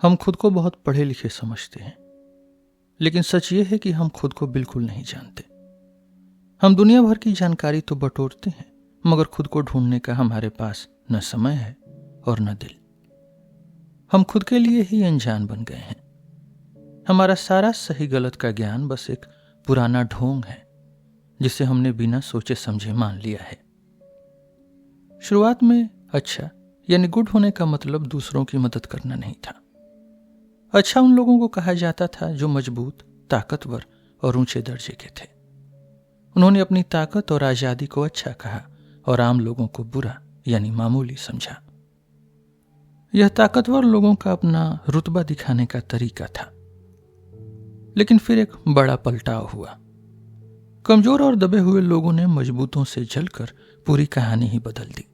हम खुद को बहुत पढ़े लिखे समझते हैं, लेकिन सच ये है कि हम खुद को बिल्कुल नहीं जानते। हम दुनिया भर की जानकारी तो बटोरते हैं, मगर खुद को ढूंढने का हमारे पास न समय है और न दिल। हम खुद के लिए ही अनजान बन गए हैं। हमारा सारा सही गलत का ज्ञान बस एक पुराना ढोंग है जिसे हमने बिना सोचे समझे मान लिया है। शुरुआत में अच्छा यानी गुड होने का मतलब दूसरों की मदद करना नहीं था। अच्छा उन लोगों को कहा जाता था जो मजबूत, ताकतवर और ऊंचे दर्जे के थे। उन्होंने अपनी ताकत और आजादी को अच्छा कहा और आम लोगों को बुरा यानी मामूली समझा। यह ताकतवर लोगों का अपना रुतबा दिखाने का तरीका था। लेकिन फिर एक बड़ा पलटाव हुआ। कमजोर और दबे हुए लोगों ने मजबूतों से जलकर पूरी कहानी ही बदल दी।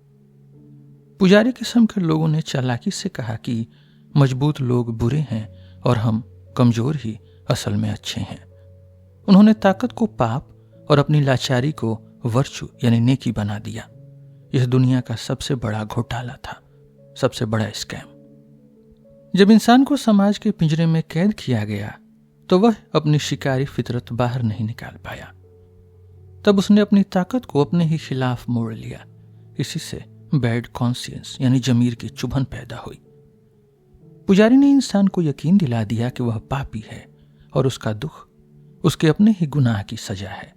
पुजारी किस्म के लोगों ने चालाकी से कहा कि मजबूत लोग बुरे हैं और हम कमजोर ही असल में अच्छे हैं। उन्होंने ताकत को पाप और अपनी लाचारी को वर्चू यानी नेकी बना दिया। यह दुनिया का सबसे बड़ा घोटाला था, सबसे बड़ा स्कैम। जब इंसान को समाज के पिंजरे में कैद किया गया तो वह अपनी शिकारी फितरत बाहर नहीं निकाल पाया। तब उसने अपनी ताकत को अपने ही खिलाफ मोड़ लिया। इसी से बैड कॉन्शियंस यानी जमीर की चुभन पैदा हुई। पुजारी ने इंसान को यकीन दिला दिया कि वह पापी है और उसका दुख उसके अपने ही गुनाह की सजा है।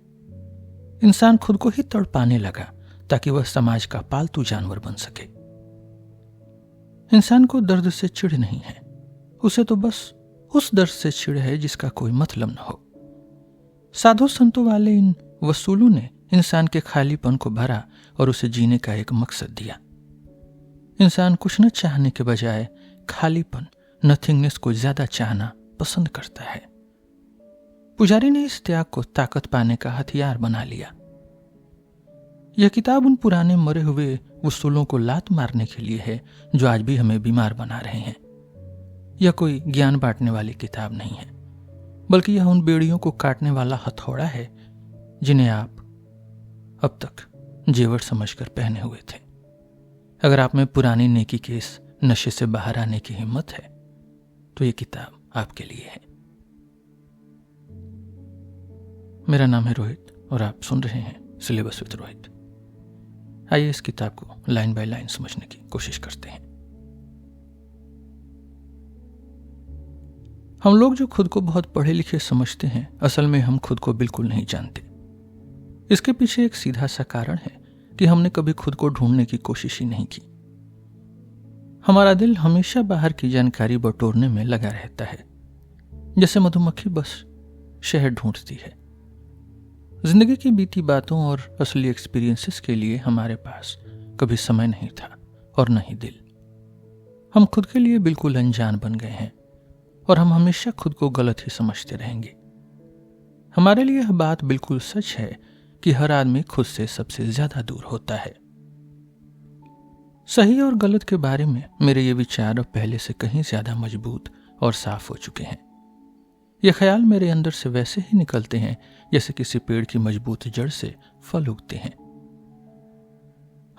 इंसान खुद को ही तड़पाने लगा ताकि वह समाज का पालतू जानवर बन सके। इंसान को दर्द से चिढ़ नहीं है, उसे तो बस उस दर्द से चिढ़ है जिसका कोई मतलब न हो। साधु संतों वाले इन वसूलों ने इंसान के खालीपन को भरा और उसे जीने का एक मकसद दिया। इंसान कुछ न चाहने के बजाय खालीपन, नथिंगनेस को ज्यादा चाहना पसंद करता है। पुजारी ने इस त्याग को ताकत पाने का हथियार बना लिया। यह किताब उन पुराने मरे हुए वसूलों को लात मारने के लिए है जो आज भी हमें बीमार बना रहे हैं। यह कोई ज्ञान बांटने वाली किताब नहीं है, बल्कि यह उन बेड़ियों को काटने वाला हथौड़ा है जिन्हें आप अब तक जेवर समझकर पहने हुए थे। अगर आप में पुरानी नेकी के इस नशे से बाहर आने की हिम्मत है तो यह किताब आपके लिए है। मेरा नाम है रोहित और आप सुन रहे हैं सिलेबस विद रोहित। आइए इस किताब को लाइन बाय लाइन समझने की कोशिश करते हैं। हम लोग जो खुद को बहुत पढ़े लिखे समझते हैं, असल में हम खुद को बिल्कुल नहीं जानते। इसके पीछे एक सीधा सा कारण है कि हमने कभी खुद को ढूंढने की कोशिश ही नहीं की। हमारा दिल हमेशा बाहर की जानकारी बटोरने में लगा रहता है, जैसे मधुमक्खी बस शहद ढूंढती है। जिंदगी की बीती बातों और असली एक्सपीरियंसेस के लिए हमारे पास कभी समय नहीं था और न ही दिल। हम खुद के लिए बिल्कुल अनजान बन गए हैं और हम हमेशा खुद को गलत ही समझते रहेंगे। हमारे लिए यह बात बिल्कुल सच है कि हर आदमी खुद से सबसे ज्यादा दूर होता है। सही और गलत के बारे में मेरे ये विचार अब पहले से कहीं ज्यादा मजबूत और साफ हो चुके हैं। ये ख्याल मेरे अंदर से वैसे ही निकलते हैं जैसे किसी पेड़ की मजबूत जड़ से फल उगते हैं।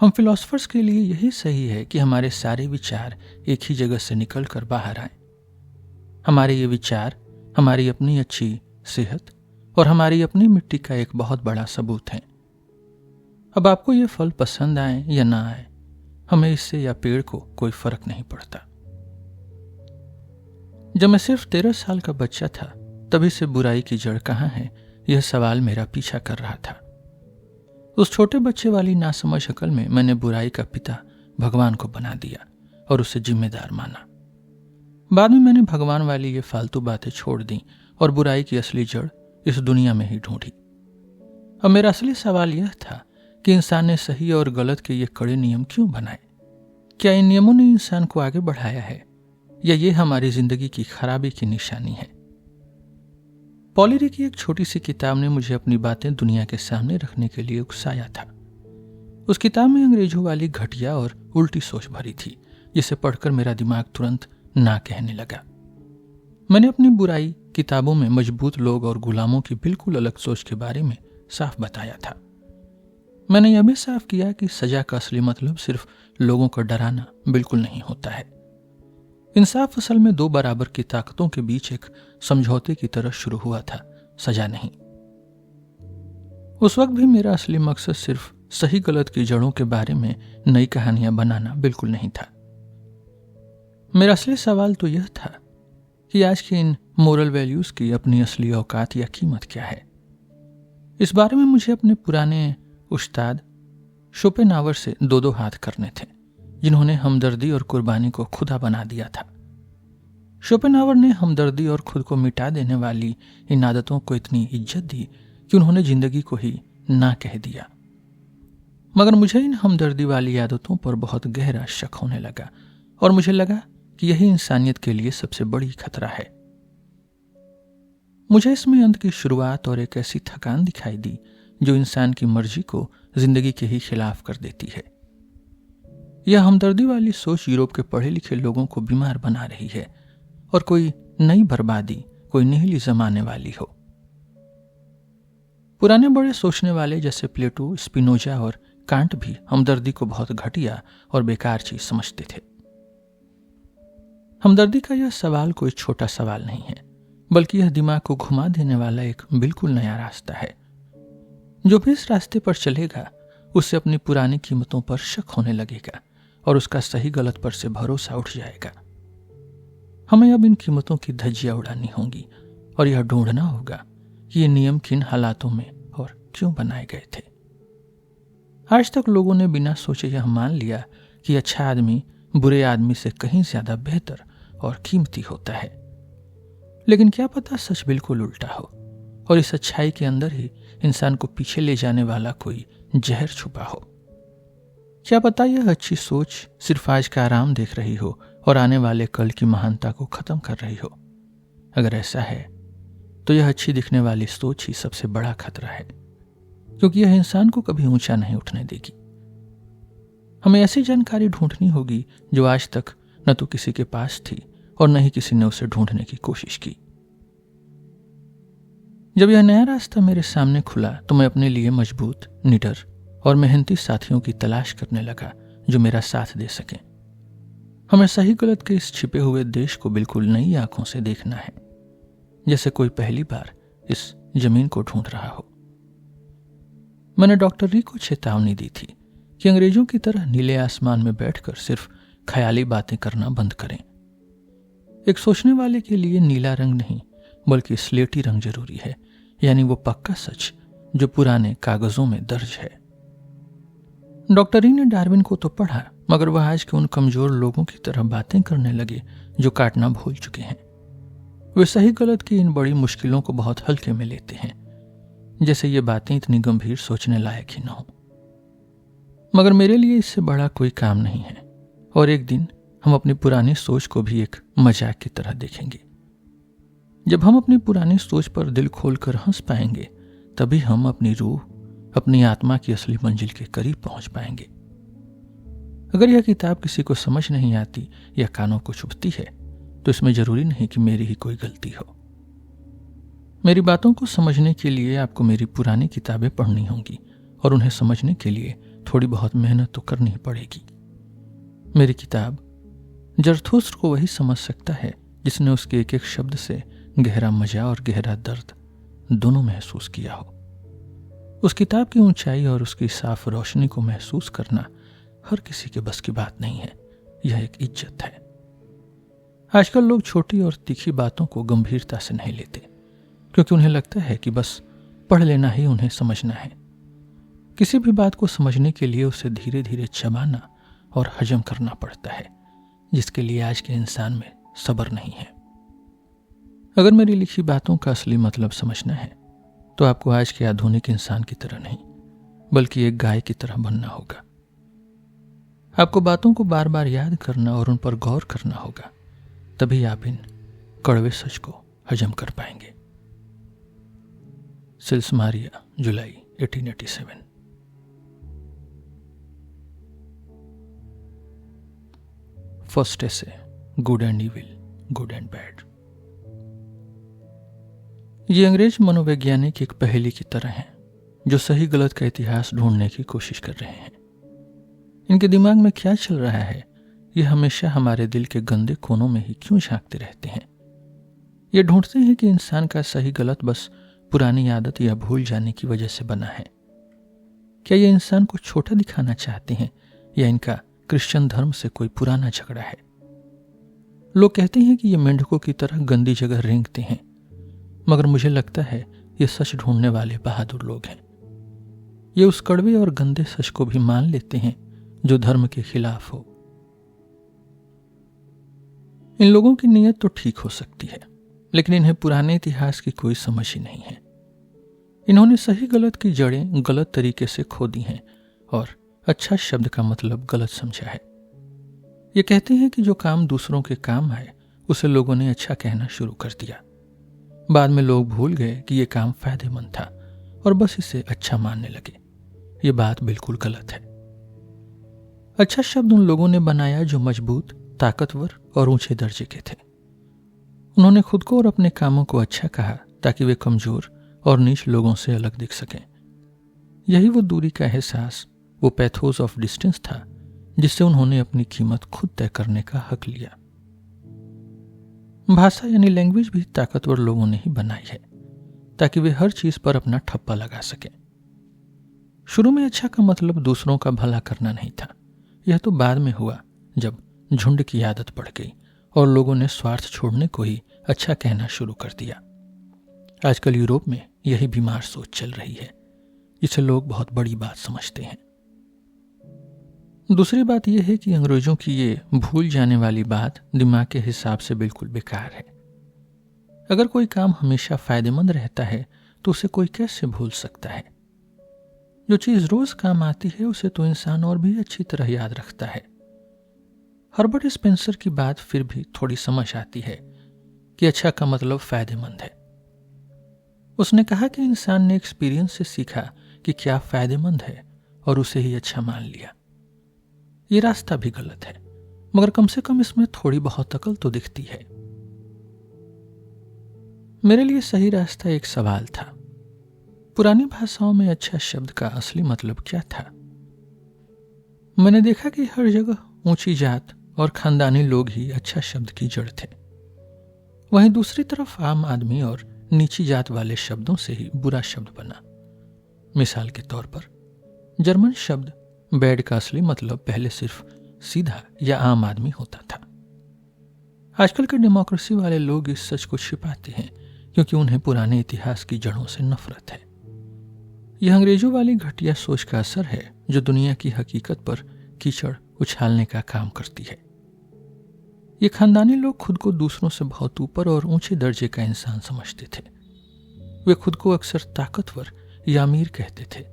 हम फिलोसफर्स के लिए यही सही है कि हमारे सारे विचार एक ही जगह से निकलकर बाहर आए। हमारे ये विचार हमारी अपनी अच्छी सेहत और हमारी अपनी मिट्टी का एक बहुत बड़ा सबूत है। अब आपको ये फल पसंद आए या ना आए, हमें इससे या पेड़ को कोई फर्क नहीं पड़ता। जब मैं सिर्फ 13 साल का बच्चा था, तभी से बुराई की जड़ कहाँ है, यह सवाल मेरा पीछा कर रहा था। उस छोटे बच्चे वाली नासमझ अकल में मैंने बुराई का पिता भगवान को बना दिया और उसे जिम्मेदार माना। बाद में मैंने भगवान वाली ये फालतू बातें छोड़ दी और बुराई की असली जड़ इस दुनिया में ही ढूंढी। अब मेरा असली सवाल यह था कि इंसान ने सही और गलत के ये कड़े नियम क्यों बनाए? क्या इन नियमों ने इंसान को आगे बढ़ाया है या ये हमारी जिंदगी की खराबी की निशानी है? पॉलिरी की एक छोटी सी किताब ने मुझे अपनी बातें दुनिया के सामने रखने के लिए उकसाया था। उस किताब में अंग्रेजों वाली घटिया और उल्टी सोच भरी थी, जिसे पढ़कर मेरा दिमाग तुरंत ना कहने लगा। मैंने अपनी बुराई किताबों में मजबूत लोग और गुलामों की बिल्कुल अलग सोच के बारे में साफ बताया था। मैंने यह भी साफ किया कि सजा का असली मतलब सिर्फ लोगों को डराना बिल्कुल नहीं होता है। इंसाफ असल में दो बराबर की ताकतों के बीच एक समझौते की तरह शुरू हुआ था, सजा नहीं। उस वक्त भी मेरा असली मकसद सिर्फ सही गलत की जड़ों के बारे में नई कहानियां बनाना बिल्कुल नहीं था। मेरा असली सवाल तो यह था कि आज के इन मोरल वैल्यूज की अपनी असली औकात या कीमत क्या है। इस बारे में मुझे अपने पुराने उस्ताद शोपेनहावर से दो हाथ करने थे, जिन्होंने हमदर्दी और कुर्बानी को खुदा बना दिया था। शोपेनहावर ने हमदर्दी और खुद को मिटा देने वाली इन आदतों को इतनी इज्जत दी कि उन्होंने जिंदगी को ही ना कह दिया। मगर मुझे इन हमदर्दी वाली आदतों पर बहुत गहरा शक होने लगा और मुझे लगा कि यही इंसानियत के लिए सबसे बड़ी खतरा है। मुझे इसमें अंत की शुरुआत और एक ऐसी थकान दिखाई दी जो इंसान की मर्जी को जिंदगी के ही खिलाफ कर देती है। यह हमदर्दी वाली सोच यूरोप के पढ़े लिखे लोगों को बीमार बना रही है और कोई नई बर्बादी, कोई नीली जमाने वाली हो। पुराने बड़े सोचने वाले जैसे प्लेटो, स्पिनोजा और कांट भी हमदर्दी को बहुत घटिया और बेकार चीज समझते थे। हमदर्दी का यह सवाल कोई छोटा सवाल नहीं है, बल्कि यह दिमाग को घुमा देने वाला एक बिल्कुल नया रास्ता है। जो भी इस रास्ते पर चलेगा उससे अपनी पुरानी कीमतों पर शक होने लगेगा और उसका सही गलत पर से भरोसा उठ जाएगा। हमें अब इन कीमतों की धज्जियां उड़ानी होंगी और यह ढूंढना होगा कि ये नियम किन हालातों में और क्यों बनाए गए थे। आज तक लोगों ने बिना सोचे यह मान लिया कि अच्छा आदमी बुरे आदमी से कहीं ज्यादा बेहतर और कीमती होता है, लेकिन क्या पता सच बिल्कुल उल्टा हो और इस अच्छाई के अंदर ही इंसान को पीछे ले जाने वाला कोई जहर छुपा हो। क्या पता यह अच्छी सोच सिर्फ आज का आराम देख रही हो और आने वाले कल की महानता को खत्म कर रही हो। अगर ऐसा है तो यह अच्छी दिखने वाली सोच ही सबसे बड़ा खतरा है, क्योंकि यह इंसान को कभी ऊंचा नहीं उठने देगी। हमें ऐसी जानकारी ढूंढनी होगी जो आज तक न तो किसी के पास थी और न ही किसी ने उसे ढूंढने की कोशिश की। जब यह नया रास्ता मेरे सामने खुला तो मैं अपने लिए मजबूत, निडर और मेहनती साथियों की तलाश करने लगा जो मेरा साथ दे सकें। हमें सही गलत के इस छिपे हुए देश को बिल्कुल नई आंखों से देखना है, जैसे कोई पहली बार इस जमीन को ढूंढ रहा हो। मैंने डॉक्टर री को चेतावनी दी थी कि अंग्रेजों की तरह नीले आसमान में बैठकर सिर्फ ख्याली बातें करना बंद करें। एक सोचने वाले के लिए नीला रंग नहीं बल्कि स्लेटी रंग जरूरी है, यानी वो पक्का सच जो पुराने कागजों में दर्ज है। डॉक्टर री ने डार्विन को तो पढ़ा, मगर वह आज के उन कमजोर लोगों की तरह बातें करने लगे जो काटना भूल चुके हैं। वे सही गलत की इन बड़ी मुश्किलों को बहुत हल्के में लेते हैं, जैसे ये बातें इतनी गंभीर सोचने लायक ही न हो। मगर मेरे लिए इससे बड़ा कोई काम नहीं है और एक दिन हम अपनी पुरानी सोच को भी एक मजाक की तरह देखेंगे। जब हम अपनी पुरानी सोच पर दिल खोलकर हंस पाएंगे तभी हम अपनी रूह, अपनी आत्मा की असली मंजिल के करीब पहुंच पाएंगे। अगर यह किताब किसी को समझ नहीं आती या कानों को चुभती है तो इसमें जरूरी नहीं कि मेरी ही कोई गलती हो। मेरी बातों को समझने के लिए आपको मेरी पुरानी किताबें पढ़नी होंगी और उन्हें समझने के लिए थोड़ी बहुत मेहनत तो करनी ही पड़ेगी। मेरी किताब जरथुस्त्र को वही समझ सकता है जिसने उसके एक एक शब्द से गहरा मजा और गहरा दर्द दोनों महसूस किया हो। उस किताब की ऊंचाई और उसकी साफ रोशनी को महसूस करना हर किसी के बस की बात नहीं है, यह एक इज्जत है। आजकल लोग छोटी और तीखी बातों को गंभीरता से नहीं लेते, क्योंकि उन्हें लगता है कि बस पढ़ लेना ही उन्हें समझना है। किसी भी बात को समझने के लिए उसे धीरे धीरे चबाना और हजम करना पड़ता है, जिसके लिए आज के इंसान में सब्र नहीं है। अगर मेरी लिखी बातों का असली मतलब समझना है तो आपको आज के आधुनिक इंसान की तरह नहीं बल्कि एक गाय की तरह बनना होगा। आपको बातों को बार बार याद करना और उन पर गौर करना होगा, तभी आप इन कड़वे सच को हजम कर पाएंगे। सिल्स मारिया, जुलाई 1887। First essay, good and evil, good and bad. ये अंग्रेज मनोवैज्ञानिक एक पहेली की तरह हैं जो सही गलत का इतिहास ढूंढने की कोशिश कर रहे हैं। इनके दिमाग में क्या चल रहा है ये हमेशा हमारे दिल के गंदे कोनों में ही क्यों झांकते रहते हैं? ये ढूंढते हैं कि इंसान का सही गलत बस पुरानी आदत या भूल जाने की वजह से बना है। क्या ये इंसान को छोटा दिखाना चाहते हैं या इनका क्रिश्चियन धर्म से कोई पुराना झगड़ा है? लोग कहते हैं कि ये मेंढकों की तरह गंदी जगह रेंगते हैं, मगर मुझे लगता है ये सच ढूंढने वाले बहादुर लोग हैं। ये उस कड़वे और गंदे सच को भी मान लेते हैं जो धर्म के खिलाफ हो। इन लोगों की नीयत तो ठीक हो सकती है, लेकिन इन्हें पुराने इतिहास की कोई समझ ही नहीं है। इन्होंने सही गलत की जड़ें गलत तरीके से खोदी हैं और अच्छा शब्द का मतलब गलत समझा है। ये कहते हैं कि जो काम दूसरों के काम आए उसे लोगों ने अच्छा कहना शुरू कर दिया। बाद में लोग भूल गए कि ये काम फायदेमंद था और बस इसे अच्छा मानने लगे। ये बात बिल्कुल गलत है। अच्छा शब्द उन लोगों ने बनाया जो मजबूत, ताकतवर और ऊंचे दर्जे के थे। उन्होंने खुद को और अपने कामों को अच्छा कहा ताकि वे कमजोर और नीच लोगों से अलग दिख सकें। यही वो दूरी का एहसास, वो पैथोस ऑफ डिस्टेंस था जिससे उन्होंने अपनी कीमत खुद तय करने का हक लिया। भाषा यानी लैंग्वेज भी ताकतवर लोगों ने ही बनाई है ताकि वे हर चीज पर अपना ठप्पा लगा सकें। शुरू में अच्छा का मतलब दूसरों का भला करना नहीं था। यह तो बाद में हुआ जब झुंड की आदत पड़ गई और लोगों ने स्वार्थ छोड़ने को ही अच्छा कहना शुरू कर दिया। आजकल यूरोप में यही बीमार सोच चल रही है, जिसे लोग बहुत बड़ी बात समझते हैं। दूसरी बात यह है कि अंग्रेजों की ये भूल जाने वाली बात दिमाग के हिसाब से बिल्कुल बेकार है। अगर कोई काम हमेशा फायदेमंद रहता है तो उसे कोई कैसे भूल सकता है? जो चीज रोज काम आती है उसे तो इंसान और भी अच्छी तरह याद रखता है। हर्बर्ट स्पेंसर की बात फिर भी थोड़ी समझ आती है कि अच्छा का मतलब फायदेमंद है। उसने कहा कि इंसान ने एक्सपीरियंस से सीखा कि क्या फायदेमंद है और उसे ही अच्छा मान लिया। ये रास्ता भी गलत है, मगर कम से कम इसमें थोड़ी बहुत अकल तो दिखती है। मेरे लिए सही रास्ता एक सवाल था। पुरानी भाषाओं में अच्छा शब्द का असली मतलब क्या था? मैंने देखा कि हर जगह ऊंची जात और खानदानी लोग ही अच्छा शब्द की जड़ थे। वहीं दूसरी तरफ आम आदमी और नीची जात वाले शब्दों से ही बुरा शब्द बना। मिसाल के तौर पर जर्मन शब्द बैड का असली मतलब पहले सिर्फ सीधा या आम आदमी होता था। आजकल के डेमोक्रेसी वाले लोग इस सच को छिपाते हैं क्योंकि उन्हें पुराने इतिहास की जड़ों से नफरत है। यह अंग्रेजों वाली घटिया सोच का असर है जो दुनिया की हकीकत पर कीचड़ उछालने का काम करती है। ये खानदानी लोग खुद को दूसरों से बहुत ऊपर और ऊंचे दर्जे का इंसान समझते थे। वे खुद को अक्सर ताकतवर या अमीर कहते थे,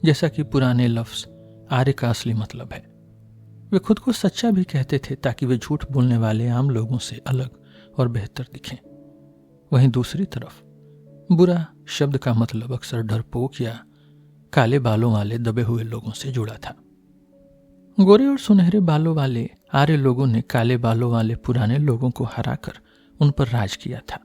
जैसा कि पुराने लफ्ज आर्य का असली मतलब है। वे खुद को सच्चा भी कहते थे ताकि वे झूठ बोलने वाले आम लोगों से अलग और बेहतर दिखें। वहीं दूसरी तरफ बुरा शब्द का मतलब अक्सर डरपोक या काले बालों वाले दबे हुए लोगों से जुड़ा था। गोरे और सुनहरे बालों वाले आर्य लोगों ने काले बालों वाले पुराने लोगों को हराकर उन पर राज किया था।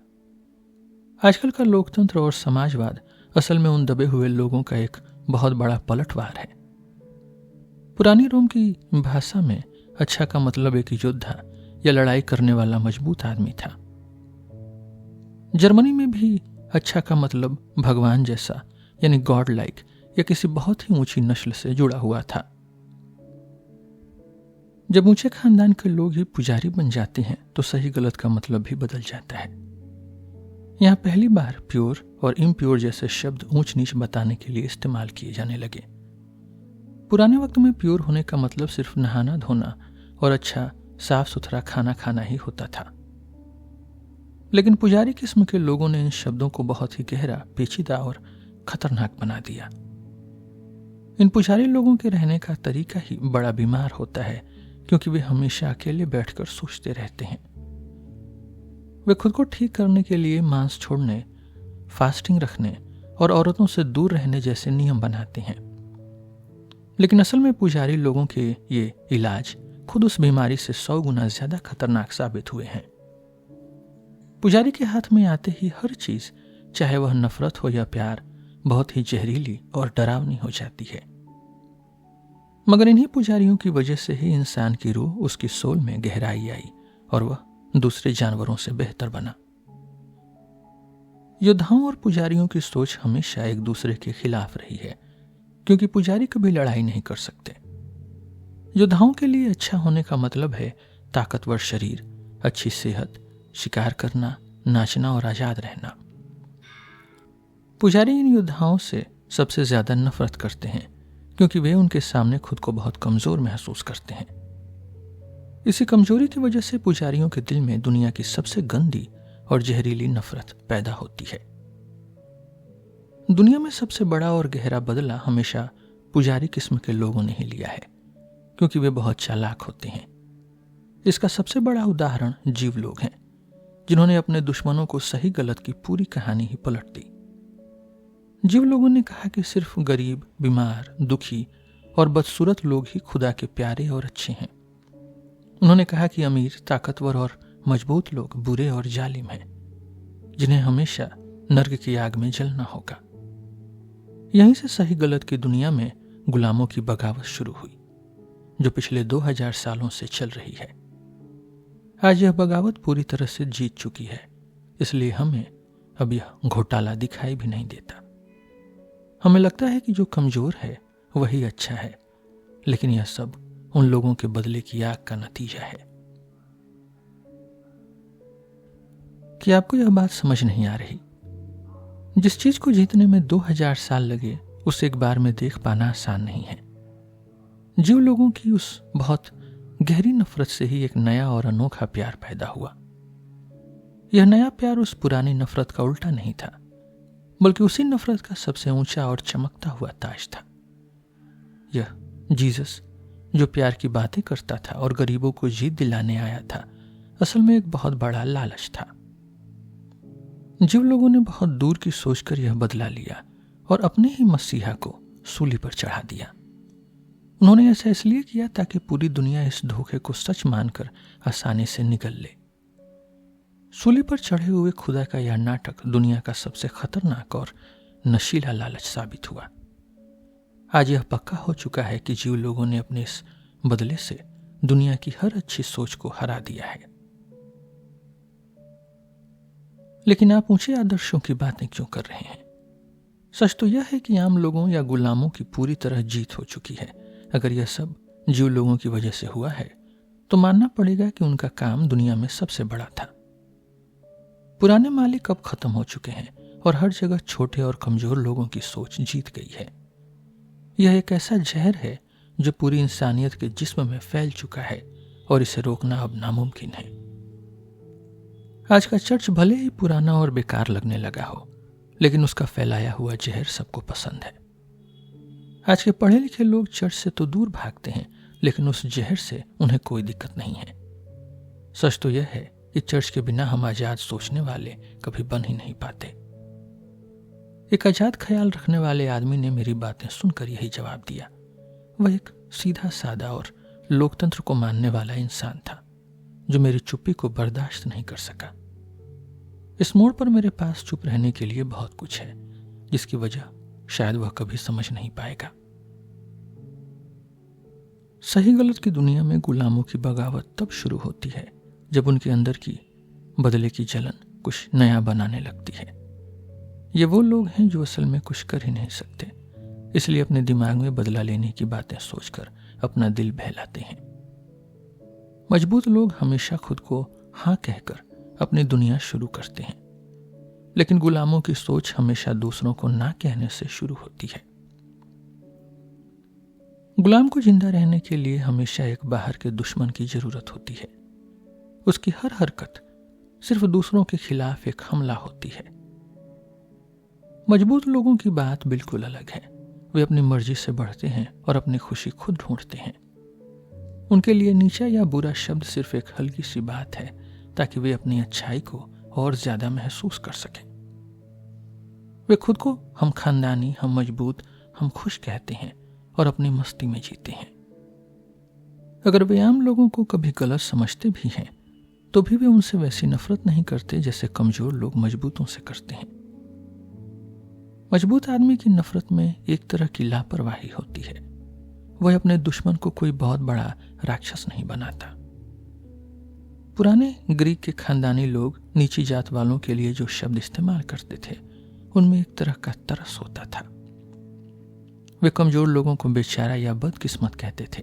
आजकल का लोकतंत्र और समाजवाद असल में उन दबे हुए लोगों का एक बहुत बड़ा पलटवार है। पुरानी रोम की भाषा में अच्छा का मतलब एक योद्धा या लड़ाई करने वाला मजबूत आदमी था। जर्मनी में भी अच्छा का मतलब भगवान जैसा यानी गॉड लाइक या किसी बहुत ही ऊंची नस्ल से जुड़ा हुआ था। जब ऊंचे खानदान के लोग ही पुजारी बन जाते हैं तो सही गलत का मतलब भी बदल जाता है। यहां पहली बार प्योर और इम्प्योर जैसे शब्द ऊंच नीच बताने के लिए इस्तेमाल किए जाने लगे। पुराने वक्त में प्योर होने का मतलब सिर्फ नहाना धोना और अच्छा साफ सुथरा खाना खाना ही होता था। लेकिन पुजारी किस्म के लोगों ने इन शब्दों को बहुत ही गहरा, पेचीदा और खतरनाक बना दिया। इन पुजारी लोगों के रहने का तरीका ही बड़ा बीमार होता है क्योंकि वे हमेशा अकेले बैठकर सोचते रहते हैं। वे खुद को ठीक करने के लिए मांस छोड़ने, फास्टिंग रखने और औरतों से दूर रहने जैसे नियम बनाते हैं। लेकिन असल में पुजारी लोगों के ये इलाज खुद उस बीमारी से 100 गुना ज्यादा खतरनाक साबित हुए हैं। पुजारी के हाथ में आते ही हर चीज, चाहे वह नफरत हो या प्यार, बहुत ही जहरीली और डरावनी हो जाती है। मगर इन्हीं पुजारियों की वजह से ही इंसान की रूह, उसकी सोल में गहराई आई और वह दूसरे जानवरों से बेहतर बना। योद्धाओं और पुजारियों की सोच हमेशा एक दूसरे के खिलाफ रही है, क्योंकि पुजारी कभी लड़ाई नहीं कर सकते। योद्धाओं के लिए अच्छा होने का मतलब है ताकतवर शरीर, अच्छी सेहत, शिकार करना, नाचना और आजाद रहना। पुजारी इन योद्धाओं से सबसे ज्यादा नफरत करते हैं, क्योंकि वे उनके सामने खुद को बहुत कमजोर महसूस करते हैं। इसी कमजोरी की वजह से पुजारियों के दिल में दुनिया की सबसे गंदी और जहरीली नफरत पैदा होती है। दुनिया में सबसे बड़ा और गहरा बदला हमेशा पुजारी किस्म के लोगों ने ही लिया है, क्योंकि वे बहुत चालाक होते हैं। इसका सबसे बड़ा उदाहरण जीव लोग हैं, जिन्होंने अपने दुश्मनों को सही गलत की पूरी कहानी ही पलट दी। जीव लोगों ने कहा कि सिर्फ गरीब, बीमार, दुखी और बदसूरत लोग ही खुदा के प्यारे और अच्छे हैं। उन्होंने कहा कि अमीर, ताकतवर और मजबूत लोग बुरे और जालिम हैं, जिन्हें हमेशा नर्क की आग में जलना होगा। यहीं से सही गलत की दुनिया में गुलामों की बगावत शुरू हुई, जो पिछले 2000 सालों से चल रही है। आज यह बगावत पूरी तरह से जीत चुकी है, इसलिए हमें अब यह घोटाला दिखाई भी नहीं देता। हमें लगता है कि जो कमजोर है वही अच्छा है, लेकिन यह सब उन लोगों के बदले की आग का नतीजा है। कि आपको यह बात समझ नहीं आ रही? जिस चीज को जीतने में 2000 साल लगे, उसे एक बार में देख पाना आसान नहीं है। जीव लोगों की उस बहुत गहरी नफरत से ही एक नया और अनोखा प्यार पैदा हुआ। यह नया प्यार उस पुरानी नफरत का उल्टा नहीं था, बल्कि उसी नफरत का सबसे ऊंचा और चमकता हुआ ताज था। यह जीसस, जो प्यार की बातें करता था और गरीबों को जीत दिलाने आया था, असल में एक बहुत बड़ा लालच था। जीव लोगों ने बहुत दूर की सोचकर यह बदला लिया और अपने ही मसीहा को सूली पर चढ़ा दिया। उन्होंने ऐसा इसलिए किया ताकि पूरी दुनिया इस धोखे को सच मानकर आसानी से निगल ले। सूली पर चढ़े हुए खुदा का यह नाटक दुनिया का सबसे खतरनाक और नशीला लालच साबित हुआ। आज यह पक्का हो चुका है कि जीव लोगों ने अपने इस बदले से दुनिया की हर अच्छी सोच को हरा दिया है। लेकिन आप ऊंचे आदर्शों की बातें क्यों कर रहे हैं? सच तो यह है कि आम लोगों या गुलामों की पूरी तरह जीत हो चुकी है। अगर यह सब जीव लोगों की वजह से हुआ है, तो मानना पड़ेगा कि उनका काम दुनिया में सबसे बड़ा था। पुराने मालिक अब खत्म हो चुके हैं और हर जगह छोटे और कमजोर लोगों की सोच जीत गई है। यह एक ऐसा जहर है जो पूरी इंसानियत के जिस्म में फैल चुका है और इसे रोकना अब नामुमकिन है। आज का चर्च भले ही पुराना और बेकार लगने लगा हो, लेकिन उसका फैलाया हुआ जहर सबको पसंद है। आज के पढ़े लिखे लोग चर्च से तो दूर भागते हैं, लेकिन उस जहर से उन्हें कोई दिक्कत नहीं है। सच तो यह है कि चर्च के बिना हम आजाद सोचने वाले कभी बन ही नहीं पाते। एक आजाद ख्याल रखने वाले आदमी ने मेरी बातें सुनकर यही जवाब दिया। वह एक सीधा सादा और लोकतंत्र को मानने वाला इंसान था, जो मेरी चुप्पी को बर्दाश्त नहीं कर सका। इस मोड़ पर मेरे पास चुप रहने के लिए बहुत कुछ है, जिसकी वजह शायद वह कभी समझ नहीं पाएगा। सही गलत की दुनिया में गुलामों की बगावत तब शुरू होती है जब उनके अंदर की बदले की जलन कुछ नया बनाने लगती है। ये वो लोग हैं जो असल में कुछ कर ही नहीं सकते, इसलिए अपने दिमाग में बदला लेने की बातें सोचकर अपना दिल बहलाते हैं। मजबूत लोग हमेशा खुद को हाँ कहकर अपनी दुनिया शुरू करते हैं, लेकिन गुलामों की सोच हमेशा दूसरों को ना कहने से शुरू होती है। गुलाम को जिंदा रहने के लिए हमेशा एक बाहर के दुश्मन की जरूरत होती है। उसकी हर हरकत सिर्फ दूसरों के खिलाफ एक हमला होती है। मजबूत लोगों की बात बिल्कुल अलग है। वे अपनी मर्जी से बढ़ते हैं और अपनी खुशी खुद ढूंढते हैं। उनके लिए नीचा या बुरा शब्द सिर्फ एक हल्की सी बात है, ताकि वे अपनी अच्छाई को और ज्यादा महसूस कर सकें। वे खुद को हम खानदानी, हम मजबूत, हम खुश कहते हैं और अपनी मस्ती में जीते हैं। अगर वे आम लोगों को कभी गलत समझते भी हैं, तो भी वे उनसे वैसी नफरत नहीं करते जैसे कमजोर लोग मजबूतों से करते हैं। मजबूत आदमी की नफरत में एक तरह की लापरवाही होती है। वह अपने दुश्मन को कोई बहुत बड़ा राक्षस नहीं बनाता। पुराने ग्रीक के खानदानी लोग नीची जात वालों के लिए जो शब्द इस्तेमाल करते थे उनमें एक तरह का तरस होता था। वे कमजोर लोगों को बेचारा या बदकिस्मत कहते थे,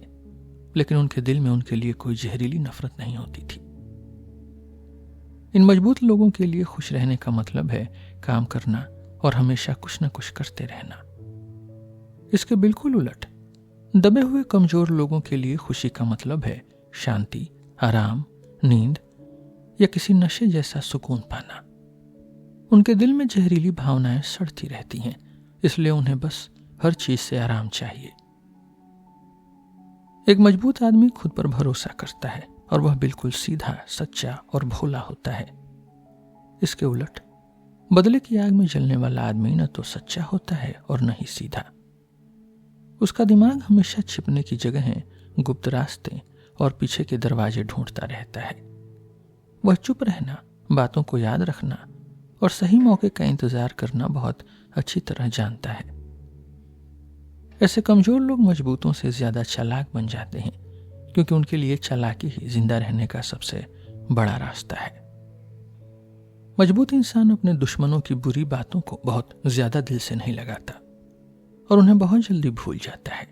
लेकिन उनके दिल में उनके लिए कोई जहरीली नफरत नहीं होती थी। इन मजबूत लोगों के लिए खुश रहने का मतलब है काम करना और हमेशा कुछ न कुछ करते रहना। इसके बिल्कुल उलट दबे हुए कमजोर लोगों के लिए खुशी का मतलब है शांति, आराम, नींद या किसी नशे जैसा सुकून पाना। उनके दिल में जहरीली भावनाएं सड़ती रहती हैं, इसलिए उन्हें बस हर चीज से आराम चाहिए। एक मजबूत आदमी खुद पर भरोसा करता है और वह बिल्कुल सीधा, सच्चा और भोला होता है। इसके उलट बदले की आग में जलने वाला आदमी न तो सच्चा होता है और न ही सीधा। उसका दिमाग हमेशा छिपने की जगहें, गुप्त रास्ते और पीछे के दरवाजे ढूंढता रहता है। वह चुप रहना, बातों को याद रखना और सही मौके का इंतजार करना बहुत अच्छी तरह जानता है। ऐसे कमजोर लोग मजबूतों से ज्यादा चालाक बन जाते हैं, क्योंकि उनके लिए चालाकी ही जिंदा रहने का सबसे बड़ा रास्ता है। मजबूत इंसान अपने दुश्मनों की बुरी बातों को बहुत ज्यादा दिल से नहीं लगाता और उन्हें बहुत जल्दी भूल जाता है।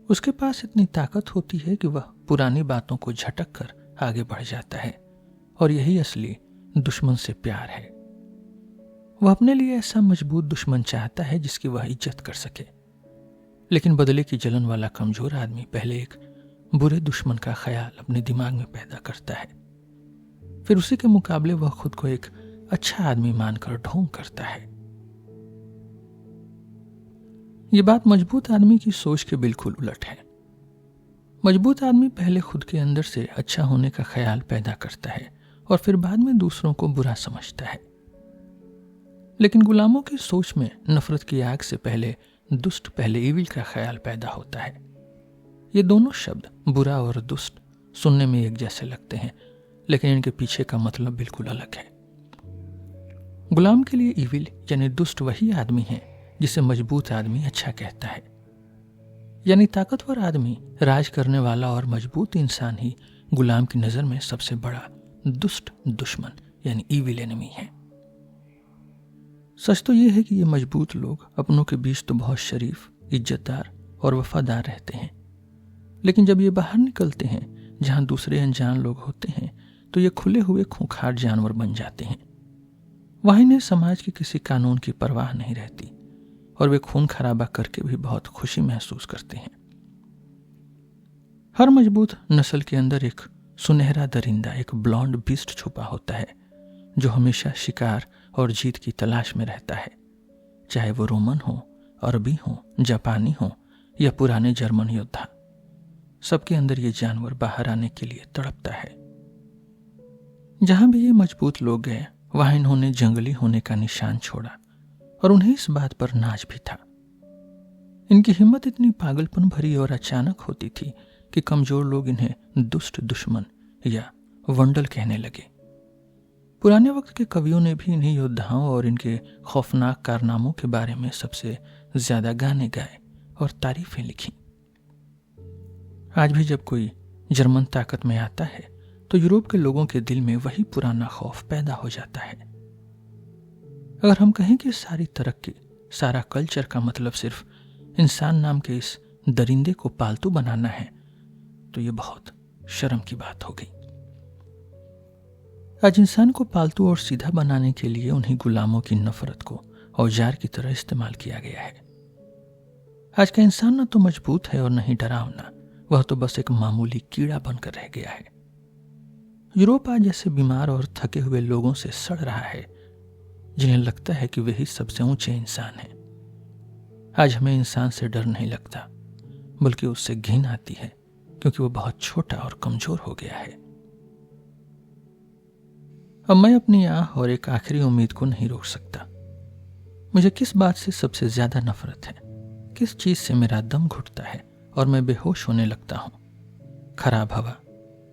उसके पास इतनी ताकत होती है कि वह पुरानी बातों को झटक कर आगे बढ़ जाता है, और यही असली दुश्मन से प्यार है। वह अपने लिए ऐसा मजबूत दुश्मन चाहता है जिसकी वह इज्जत कर सके, लेकिन बदले की जलन वाला कमजोर आदमी पहले एक बुरे दुश्मन का ख्याल अपने दिमाग में पैदा करता है, फिर उसी के मुकाबले वह खुद को एक अच्छा आदमी मानकर ढोंग करता है। यह बात मजबूत आदमी की सोच के बिल्कुल उलट है। मजबूत आदमी पहले खुद के अंदर से अच्छा होने का ख्याल पैदा करता है और फिर बाद में दूसरों को बुरा समझता है। लेकिन गुलामों की सोच में नफरत की आग से पहले दुष्ट, पहले इविल का ख्याल पैदा होता है। ये दोनों शब्द बुरा और दुष्ट सुनने में एक जैसे लगते हैं, लेकिन इनके पीछे का मतलब बिल्कुल अलग है। गुलाम के लिए इविल यानी दुष्ट वही आदमी है जिसे मजबूत आदमी अच्छा कहता है, यानी ताकतवर आदमी, राज करने वाला और मजबूत इंसान ही गुलाम की नजर में सबसे बड़ा दुष्ट दुश्मन यानी इविल एनिमी है। सच तो यह है कि ये मजबूत लोग अपनों के बीच तो बहुत शरीफ, इज्जतदार और वफादार रहते हैं, लेकिन जब ये बाहर निकलते हैं जहां दूसरे अनजान लोग होते हैं तो ये खुले हुए खूंखार जानवर बन जाते हैं। वहां इन्हें समाज के किसी कानून की परवाह नहीं रहती और वे खून खराबा करके भी बहुत खुशी महसूस करते हैं। हर मजबूत नस्ल के अंदर एक सुनहरा दरिंदा, एक ब्लॉन्ड बीस्ट छुपा होता है जो हमेशा शिकार और जीत की तलाश में रहता है, चाहे वो रोमन हो, अरबी हो, जापानी हो या पुराने जर्मन योद्धा। सबके अंदर ये जानवर बाहर आने के लिए तड़पता है। जहां भी ये मजबूत लोग गए वहां इन्होंने जंगली होने का निशान छोड़ा और उन्हें इस बात पर नाज भी था। इनकी हिम्मत इतनी पागलपन भरी और अचानक होती थी कि कमजोर लोग इन्हें दुष्ट दुश्मन या वंडल कहने लगे। पुराने वक्त के कवियों ने भी इन्हीं योद्धाओं और इनके खौफनाक कारनामों के बारे में सबसे ज्यादा गाने गाए और तारीफें लिखी। आज भी जब कोई जर्मन ताकत में आता है तो यूरोप के लोगों के दिल में वही पुराना खौफ पैदा हो जाता है। अगर हम कहें कि सारी तरक्की, सारा कल्चर का मतलब सिर्फ इंसान नाम के इस दरिंदे को पालतू बनाना है तो ये बहुत शर्म की बात हो गई। आज इंसान को पालतू और सीधा बनाने के लिए उन्हीं गुलामों की नफरत को औजार की तरह इस्तेमाल किया गया है। आज का इंसान न तो मजबूत है और न ही डरावना, वह तो बस एक मामूली कीड़ा बनकर रह गया है। यूरोप आज जैसे बीमार और थके हुए लोगों से सड़ रहा है जिन्हें लगता है कि वे ही सबसे ऊंचे इंसान हैं। आज हमें इंसान से डर नहीं लगता, बल्कि उससे घिन आती है, क्योंकि वो बहुत छोटा और कमजोर हो गया है। अब मैं अपनी आह और एक आखिरी उम्मीद को नहीं रोक सकता। मुझे किस बात से सबसे ज्यादा नफरत है, किस चीज से मेरा दम घुटता है और मैं बेहोश होने लगता हूं? खराब हवा,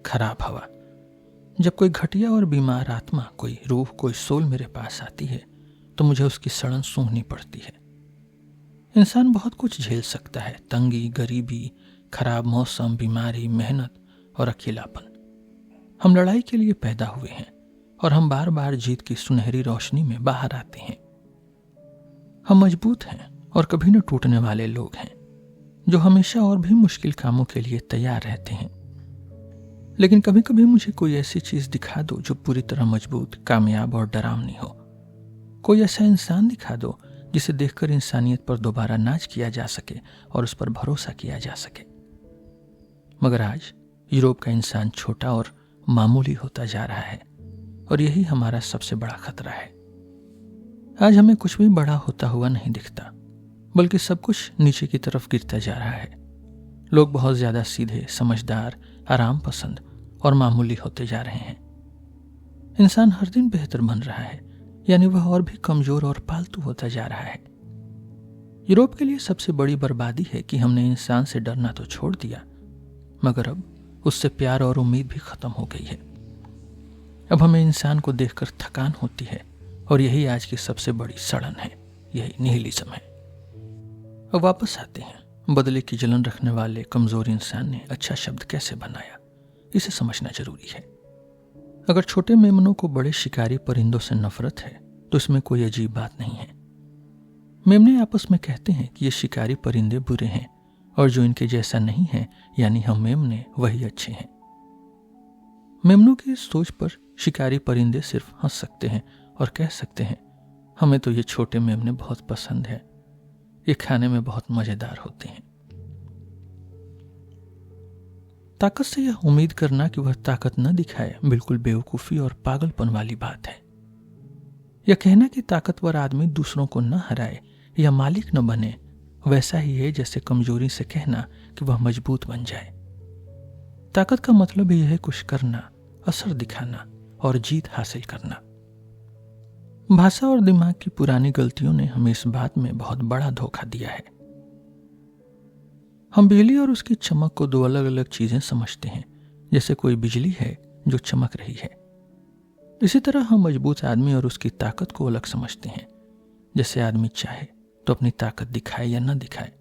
खराब हवा। जब कोई घटिया और बीमार आत्मा, कोई रूह, कोई सोल मेरे पास आती है तो मुझे उसकी सड़न सूंघनी पड़ती है। इंसान बहुत कुछ झेल सकता है, तंगी, गरीबी, खराब मौसम, बीमारी, मेहनत और अकेलापन। हम लड़ाई के लिए पैदा हुए हैं और हम बार बार जीत की सुनहरी रोशनी में बाहर आते हैं। हम मजबूत हैं और कभी न टूटने वाले लोग हैं, जो हमेशा और भी मुश्किल कामों के लिए तैयार रहते हैं। लेकिन कभी कभी मुझे कोई ऐसी चीज दिखा दो जो पूरी तरह मजबूत, कामयाब और डरावनी हो। कोई ऐसा इंसान दिखा दो जिसे देखकर इंसानियत पर दोबारा नाज किया जा सके और उस पर भरोसा किया जा सके। मगर आज यूरोप का इंसान छोटा और मामूली होता जा रहा है और यही हमारा सबसे बड़ा खतरा है। आज हमें कुछ भी बड़ा होता हुआ नहीं दिखता, बल्कि सब कुछ नीचे की तरफ गिरता जा रहा है। लोग बहुत ज्यादा सीधे, समझदार, आराम पसंद और मामूली होते जा रहे हैं। इंसान हर दिन बेहतर बन रहा है, यानी वह और भी कमजोर और पालतू होता जा रहा है। यूरोप के लिए सबसे बड़ी बर्बादी है कि हमने इंसान से डरना तो छोड़ दिया, मगर अब उससे प्यार और उम्मीद भी खत्म हो गई है। अब हमें इंसान को देखकर थकान होती है और यही आज की सबसे बड़ी सड़न है, यही निहिलिज्म है। अब वापस आते हैं, बदले की जलन रखने वाले कमजोर इंसान ने अच्छा शब्द कैसे बनाया, इसे समझना जरूरी है। अगर छोटे मेमनों को बड़े शिकारी परिंदों से नफरत है तो इसमें कोई अजीब बात नहीं है। मेमने आपस में कहते हैं कि ये शिकारी परिंदे बुरे हैं और जो इनके जैसा नहीं है, यानी हम मेमने, वही अच्छे हैं। मेमनों की इस सोच पर शिकारी परिंदे सिर्फ हंस सकते हैं और कह सकते हैं, हमें तो ये छोटे मेमने बहुत पसंद है, ये खाने में बहुत मजेदार होते हैं। ताकत से यह उम्मीद करना कि वह ताकत न दिखाए बिल्कुल बेवकूफी और पागलपन वाली बात है। यह कहना कि ताकतवर आदमी दूसरों को न हराए या मालिक न बने वैसा ही है जैसे कमजोरी से कहना कि वह मजबूत बन जाए। ताकत का मतलब यह है कुछ करना, असर दिखाना और जीत हासिल करना। भाषा और दिमाग की पुरानी गलतियों ने हमें इस बात में बहुत बड़ा धोखा दिया है। हम बिजली और उसकी चमक को दो अलग अलग चीजें समझते हैं, जैसे कोई बिजली है जो चमक रही है। इसी तरह हम मजबूत आदमी और उसकी ताकत को अलग समझते हैं, जैसे आदमी चाहे तो अपनी ताकत दिखाए या न दिखाए।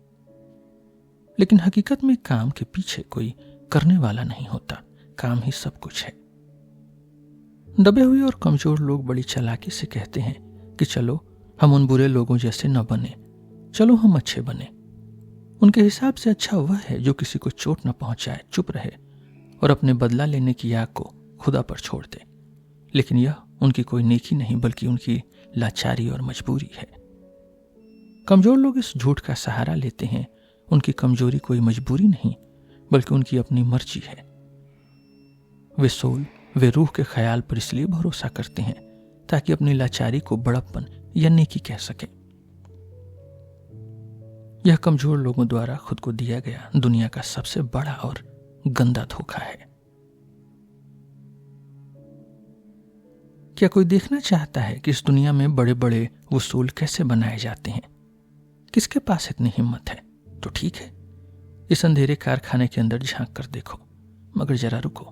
लेकिन हकीकत में काम के पीछे कोई करने वाला नहीं होता, काम ही सब कुछ है। दबे हुए और कमजोर लोग बड़ी चालाकी से कहते हैं कि चलो हम उन बुरे लोगों जैसे न बने, चलो हम अच्छे बने। उनके हिसाब से अच्छा वह है जो किसी को चोट न पहुंचाए, चुप रहे और अपने बदला लेने की आग को खुदा पर छोड़ दे। लेकिन यह उनकी कोई नेकी नहीं, बल्कि उनकी लाचारी और मजबूरी है। कमजोर लोग इस झूठ का सहारा लेते हैं, उनकी कमजोरी कोई मजबूरी नहीं, बल्कि उनकी अपनी मर्जी है। वे रूह के ख्याल पर इसलिए भरोसा करते हैं ताकि अपनी लाचारी को बड़प्पन या नेकी कह सके। यह कमजोर लोगों द्वारा खुद को दिया गया दुनिया का सबसे बड़ा और गंदा धोखा है। क्या कोई देखना चाहता है कि इस दुनिया में बड़े बड़े वसूल कैसे बनाए जाते हैं? किसके पास इतनी हिम्मत है? तो ठीक है, इस अंधेरे कारखाने के अंदर झांक कर देखो, मगर जरा रुको,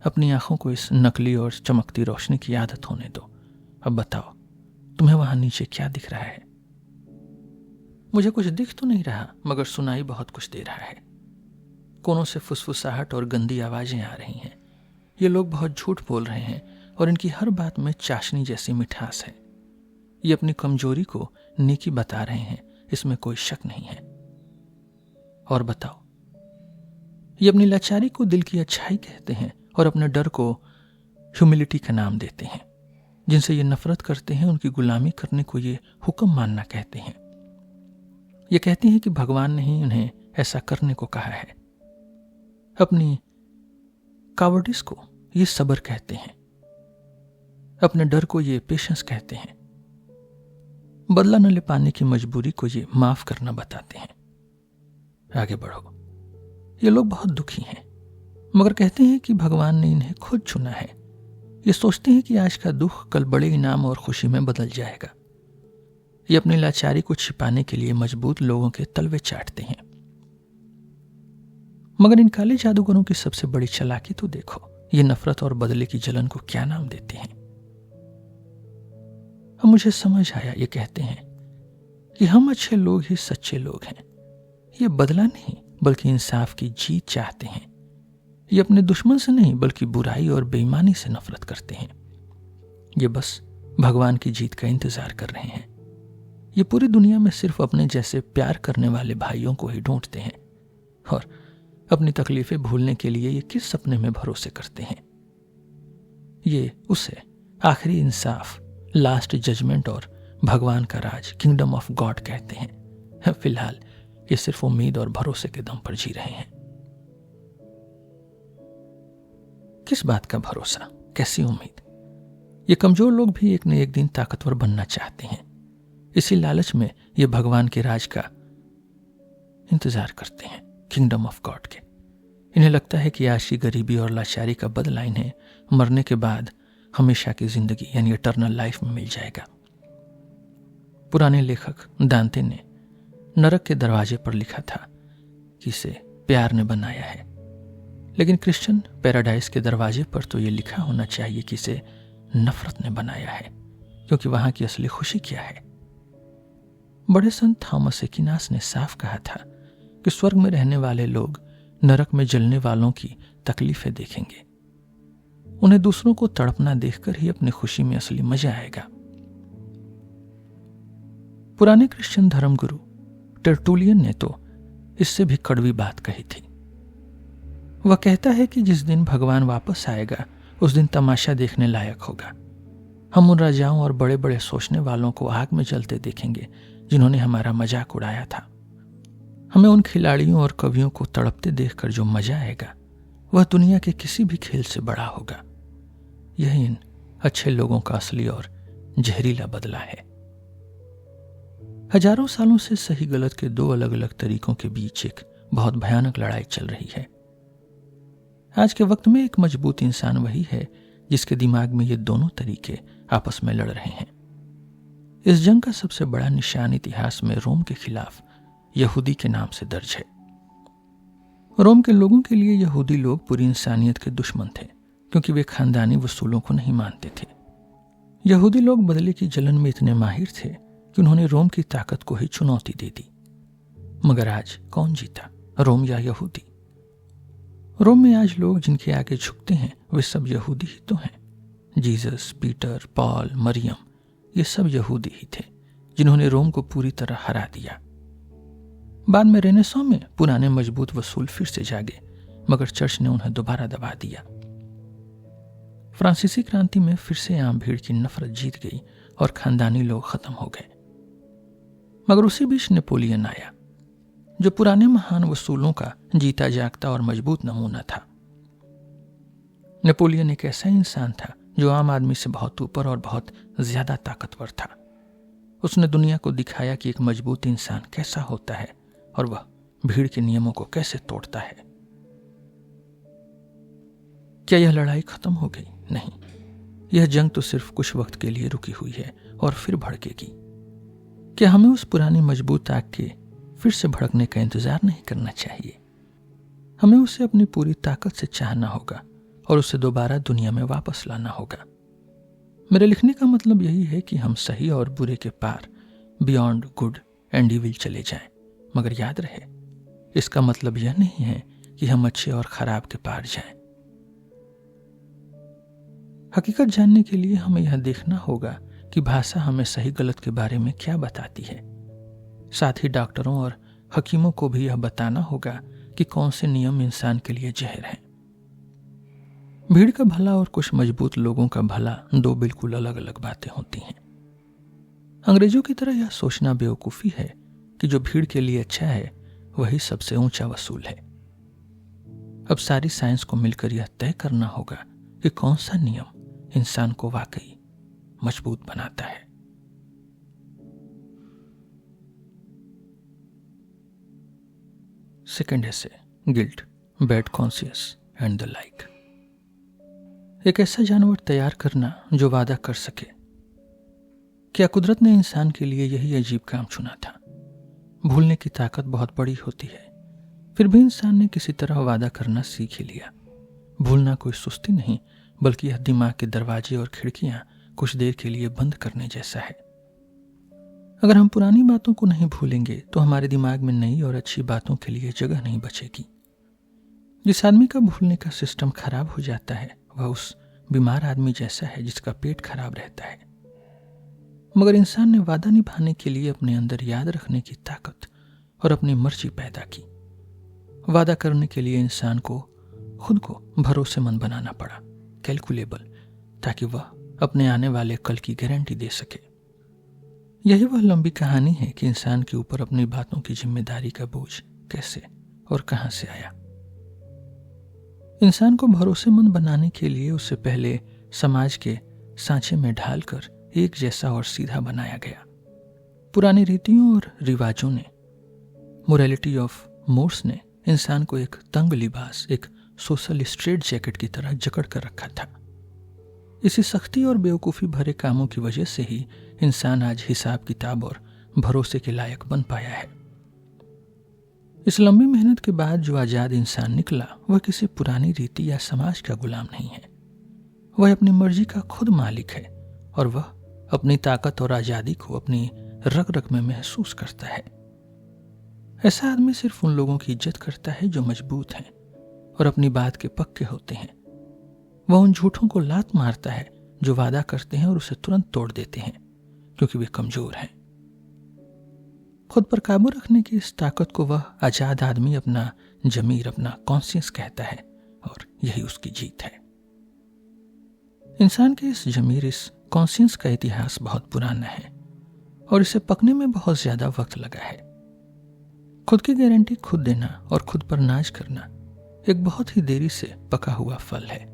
अपनी आंखों को इस नकली और चमकती रोशनी की आदत होने दो। अब बताओ, तुम्हें वहां नीचे क्या दिख रहा है? मुझे कुछ दिख तो नहीं रहा, मगर सुनाई बहुत कुछ दे रहा है। कोनों से फुसफुसाहट और गंदी आवाजें आ रही हैं। ये लोग बहुत झूठ बोल रहे हैं और इनकी हर बात में चाशनी जैसी मिठास है। ये अपनी कमजोरी को नेकी बता रहे हैं, इसमें कोई शक नहीं है। और बताओ, ये अपनी लाचारी को दिल की अच्छाई कहते हैं और अपने डर को ह्यूमिलिटी का नाम देते हैं। जिनसे ये नफरत करते हैं उनकी गुलामी करने को ये हुक्म मानना कहते हैं। ये कहते हैं कि भगवान ने ही उन्हें ऐसा करने को कहा है। अपनी कावर्डिस को ये सब्र कहते हैं, अपने डर को ये पेशेंस कहते हैं, बदला न ले पाने की मजबूरी को ये माफ करना बताते हैं। आगे बढ़ो। ये लोग बहुत दुखी हैं, मगर कहते हैं कि भगवान ने इन्हें खुद चुना है। ये सोचते हैं कि आज का दुख कल बड़े इनाम और खुशी में बदल जाएगा। ये अपनी लाचारी को छिपाने के लिए मजबूत लोगों के तलवे चाटते हैं। मगर इन काले जादूगरों की सबसे बड़ी चालाकी तो देखो, ये नफरत और बदले की जलन को क्या नाम देते हैं। अब मुझे समझ आया, ये कहते हैं कि हम अच्छे लोग ही सच्चे लोग हैं। ये बदला नहीं बल्कि इंसाफ की जीत चाहते हैं। ये अपने दुश्मन से नहीं बल्कि बुराई और बेईमानी से नफरत करते हैं। ये बस भगवान की जीत का इंतजार कर रहे हैं। ये पूरी दुनिया में सिर्फ अपने जैसे प्यार करने वाले भाइयों को ही ढूंढते हैं और अपनी तकलीफें भूलने के लिए ये किस सपने में भरोसे करते हैं। ये उसे आखिरी इंसाफ, लास्ट जजमेंट और भगवान का राज, किंगडम ऑफ गॉड कहते हैं। फिलहाल ये सिर्फ उम्मीद और भरोसे के दम पर जी रहे हैं। किस बात का भरोसा, कैसी उम्मीद? ये कमजोर लोग भी एक न एक दिन ताकतवर बनना चाहते हैं। इसी लालच में ये भगवान के राज का इंतजार करते हैं, किंगडम ऑफ गॉड के। इन्हें लगता है कि आज की गरीबी और लाचारी का बदला इन्हें मरने के बाद हमेशा की जिंदगी यानी इटर्नल लाइफ में मिल जाएगा। पुराने लेखक दांते ने नरक के दरवाजे पर लिखा था कि इसे प्यार ने बनाया है, लेकिन क्रिश्चियन पैराडाइज के दरवाजे पर तो ये लिखा होना चाहिए कि इसे नफरत ने बनाया है, क्योंकि वहां की असली खुशी क्या है। बड़े संत थॉमस एक्विनास ने साफ कहा था कि स्वर्ग में रहने वाले लोग नरक में जलने वालों की तकलीफें देखेंगे। उन्हें दूसरों को तड़पना देखकर ही अपनी खुशी में असली मजा आएगा। पुराने क्रिश्चियन धर्मगुरु टर्टुलियन ने तो इससे भी कड़वी बात कही थी। वह कहता है कि जिस दिन भगवान वापस आएगा उस दिन तमाशा देखने लायक होगा। हम उन राजाओं और बड़े बड़े सोचने वालों को आग में जलते देखेंगे जिन्होंने हमारा मजाक उड़ाया था। हमें उन खिलाड़ियों और कवियों को तड़पते देखकर जो मजा आएगा वह दुनिया के किसी भी खेल से बड़ा होगा। यही इन अच्छे लोगों का असली और जहरीला बदला है। हजारों सालों से सही गलत के दो अलग अलग तरीकों के बीच एक बहुत भयानक लड़ाई चल रही है। आज के वक्त में एक मजबूत इंसान वही है जिसके दिमाग में ये दोनों तरीके आपस में लड़ रहे हैं। इस जंग का सबसे बड़ा निशान इतिहास में रोम के खिलाफ यहूदी के नाम से दर्ज है। रोम के लोगों के लिए यहूदी लोग पूरी इंसानियत के दुश्मन थे, क्योंकि वे खानदानी वसूलों को नहीं मानते थे। यहूदी लोग बदले की जलन में इतने माहिर थे कि उन्होंने रोम की ताकत को ही चुनौती दे दी। मगर आज कौन जीता, रोम या यहूदी? रोम में आज लोग जिनके आगे झुकते हैं वे सब यहूदी ही तो हैं। जीसस, पीटर, पॉल, मरियम, ये सब यहूदी ही थे जिन्होंने रोम को पूरी तरह हरा दिया। बाद में रेनेसां में पुराने मजबूत वसूल फिर से जागे, मगर चर्च ने उन्हें दोबारा दबा दिया। फ्रांसीसी क्रांति में फिर से आम भीड़ की नफरत जीत गई और खानदानी लोग खत्म हो गए। मगर उसी बीच नेपोलियन आया, जो पुराने महान वसूलों का जीता जागता और मजबूत नमूना था। नेपोलियन एक ऐसा इंसान था जो आम आदमी से बहुत ऊपर और बहुत ज्यादा ताकतवर था। उसने दुनिया को दिखाया कि एक मजबूत इंसान कैसा होता है और वह भीड़ के नियमों को कैसे तोड़ता है। क्या यह लड़ाई खत्म हो गई? नहीं, यह जंग तो सिर्फ कुछ वक्त के लिए रुकी हुई है और फिर भड़केगी। क्या हमें उस पुरानी मजबूत आग के फिर से भड़कने का इंतजार नहीं करना चाहिए? हमें उसे अपनी पूरी ताकत से चाहना होगा और उसे दोबारा दुनिया में वापस लाना होगा। मेरे लिखने का मतलब यही है कि हम सही और बुरे के पार, बियॉन्ड गुड एंड इविल चले जाएं। मगर याद रहे, इसका मतलब यह नहीं है कि हम अच्छे और खराब के पार जाएं। हकीकत जानने के लिए हमें यह देखना होगा कि भाषा हमें सही गलत के बारे में क्या बताती है। साथ ही डॉक्टरों और हकीमों को भी यह बताना होगा कि कौन से नियम इंसान के लिए जहर हैं। भीड़ का भला और कुछ मजबूत लोगों का भला दो बिल्कुल अलग अलग बातें होती हैं। अंग्रेजों की तरह यह सोचना बेवकूफी है कि जो भीड़ के लिए अच्छा है वही सबसे ऊंचा वसूल है। अब सारी साइंस को मिलकर यह तय करना होगा कि कौन सा नियम इंसान को वाकई मजबूत बनाता है। सेकंड ऐसे, guilt, bad conscious and the like. एक ऐसा जानवर तैयार करना जो वादा कर सके। क्या कुदरत ने इंसान के लिए यही अजीब काम चुना था? भूलने की ताकत बहुत बड़ी होती है, फिर भी इंसान ने किसी तरह वादा करना सीख ही लिया। भूलना कोई सुस्ती नहीं, बल्कि यह दिमाग के दरवाजे और खिड़कियां कुछ देर के लिए बंद करने जैसा है। अगर हम पुरानी बातों को नहीं भूलेंगे तो हमारे दिमाग में नई और अच्छी बातों के लिए जगह नहीं बचेगी। जिस आदमी का भूलने का सिस्टम खराब हो जाता है वह उस बीमार आदमी जैसा है जिसका पेट खराब रहता है। मगर इंसान ने वादा निभाने के लिए अपने अंदर याद रखने की ताकत और अपनी मर्जी पैदा की। वादा करने के लिए इंसान को खुद को भरोसेमंद बनाना पड़ा, कैलकुलेबल, ताकि वह अपने आने वाले कल की गारंटी दे सके। यही वह लंबी कहानी है कि इंसान के ऊपर अपनी बातों की जिम्मेदारी का बोझ कैसे और कहां से आया। इंसान को भरोसेमंद बनाने के लिए उससे पहले समाज के सांचे में ढालकर एक जैसा और सीधा बनाया गया। पुरानी रीतियों और रिवाजों ने, मोरालिटी ऑफ मोर्स ने इंसान को एक तंग लिबास, एक सोशल स्ट्रेट जैकेट की तरह जकड़ कर रखा था। इसी सख्ती और बेवकूफ़ी भरे कामों की वजह से ही इंसान आज हिसाब किताब और भरोसे के लायक बन पाया है। इस लंबी मेहनत के बाद जो आज़ाद इंसान निकला वह किसी पुरानी रीति या समाज का गुलाम नहीं है। वह अपनी मर्जी का खुद मालिक है और वह अपनी ताकत और आज़ादी को अपनी रग रग में महसूस करता है। ऐसा आदमी सिर्फ उन लोगों की इज्जत करता है जो मजबूत हैं और अपनी बात के पक्के होते हैं। वह उन झूठों को लात मारता है जो वादा करते हैं और उसे तुरंत तोड़ देते हैं क्योंकि वे कमजोर हैं। खुद पर काबू रखने की इस ताकत को वह आजाद आदमी अपना जमीर, अपना कॉन्शियस कहता है और यही उसकी जीत है। इंसान के इस जमीर, इस कॉन्शियस का इतिहास बहुत पुराना है और इसे पकने में बहुत ज्यादा वक्त लगा है। खुद की गारंटी खुद देना और खुद पर नाज करना एक बहुत ही देरी से पका हुआ फल है।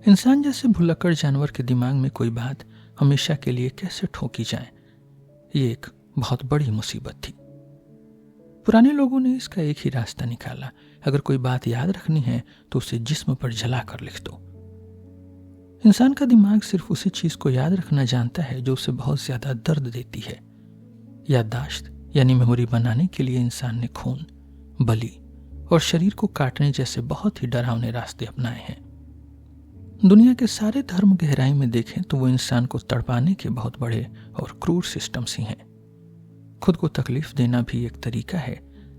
इंसान जैसे भुलक्कड़ जानवर के दिमाग में कोई बात हमेशा के लिए कैसे ठोकी जाए, ये एक बहुत बड़ी मुसीबत थी। पुराने लोगों ने इसका एक ही रास्ता निकाला, अगर कोई बात याद रखनी है तो उसे जिस्म पर जला कर लिख दो। इंसान का दिमाग सिर्फ उसी चीज को याद रखना जानता है जो उसे बहुत ज्यादा दर्द देती है। याददाश्त यानी मेमोरी बनाने के लिए इंसान ने खून, बलि और शरीर को काटने जैसे बहुत ही डरावने रास्ते अपनाए हैं। दुनिया के सारे धर्म गहराई में देखें तो वो इंसान को तड़पाने के बहुत बड़े और क्रूर सिस्टम्स ही हैं। खुद को तकलीफ देना भी एक तरीका है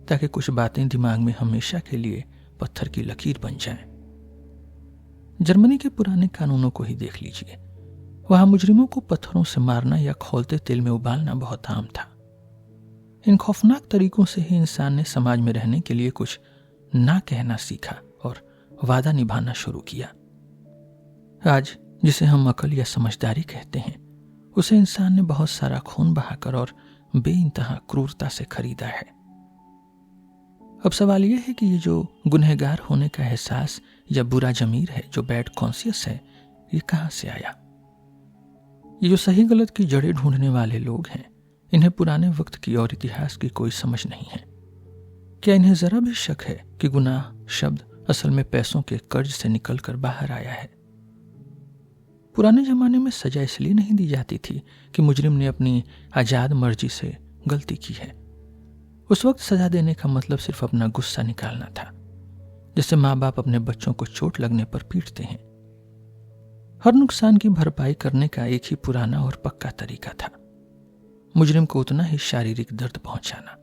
ताकि कुछ बातें दिमाग में हमेशा के लिए पत्थर की लकीर बन जाएं। जर्मनी के पुराने कानूनों को ही देख लीजिए। वहां मुजरिमों को पत्थरों से मारना या खौलते तेल में उबालना बहुत आम था। इन खौफनाक तरीकों से ही इंसान ने समाज में रहने के लिए कुछ ना कहना सीखा और वादा निभाना शुरू किया। आज जिसे हम अकल या समझदारी कहते हैं, उसे इंसान ने बहुत सारा खून बहाकर और बेइंतहा क्रूरता से खरीदा है। अब सवाल यह है कि ये जो गुनहगार होने का एहसास या बुरा जमीर है, जो बैड कॉन्शियस है, ये कहां से आया? ये जो सही गलत की जड़ें ढूंढने वाले लोग हैं, इन्हें पुराने वक्त की और इतिहास की कोई समझ नहीं है। क्या इन्हें जरा भी शक है कि गुनाह शब्द असल में पैसों के कर्ज से निकलकर बाहर आया है? पुराने जमाने में सजा इसलिए नहीं दी जाती थी कि मुजरिम ने अपनी आजाद मर्जी से गलती की है। उस वक्त सजा देने का मतलब सिर्फ अपना गुस्सा निकालना था, जैसे माँ बाप अपने बच्चों को चोट लगने पर पीटते हैं। हर नुकसान की भरपाई करने का एक ही पुराना और पक्का तरीका था, मुजरिम को उतना ही शारीरिक दर्द पहुंचाना।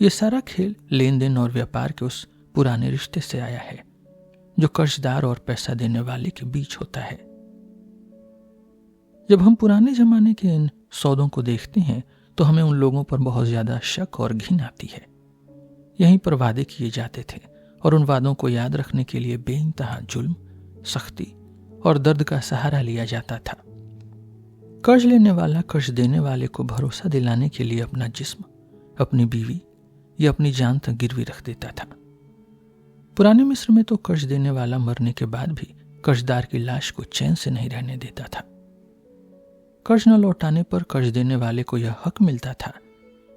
यह सारा खेल लेन देन और व्यापार के उस पुराने रिश्ते से आया है जो कर्जदार और पैसा देने वाले के बीच होता है। जब हम पुराने जमाने के इन सौदों को देखते हैं तो हमें उन लोगों पर बहुत ज्यादा शक और घिन आती है। यहीं पर वादे किए जाते थे और उन वादों को याद रखने के लिए बेइंतहा जुल्म, सख्ती और दर्द का सहारा लिया जाता था। कर्ज लेने वाला कर्ज देने वाले को भरोसा दिलाने के लिए अपना जिस्म, अपनी बीवी या अपनी जान तक गिरवी रख देता था। पुराने मिस्र में तो कर्ज देने वाला मरने के बाद भी कर्जदार की लाश को चैन से नहीं रहने देता था। कर्ज न लौटाने पर कर्ज देने वाले को यह हक मिलता था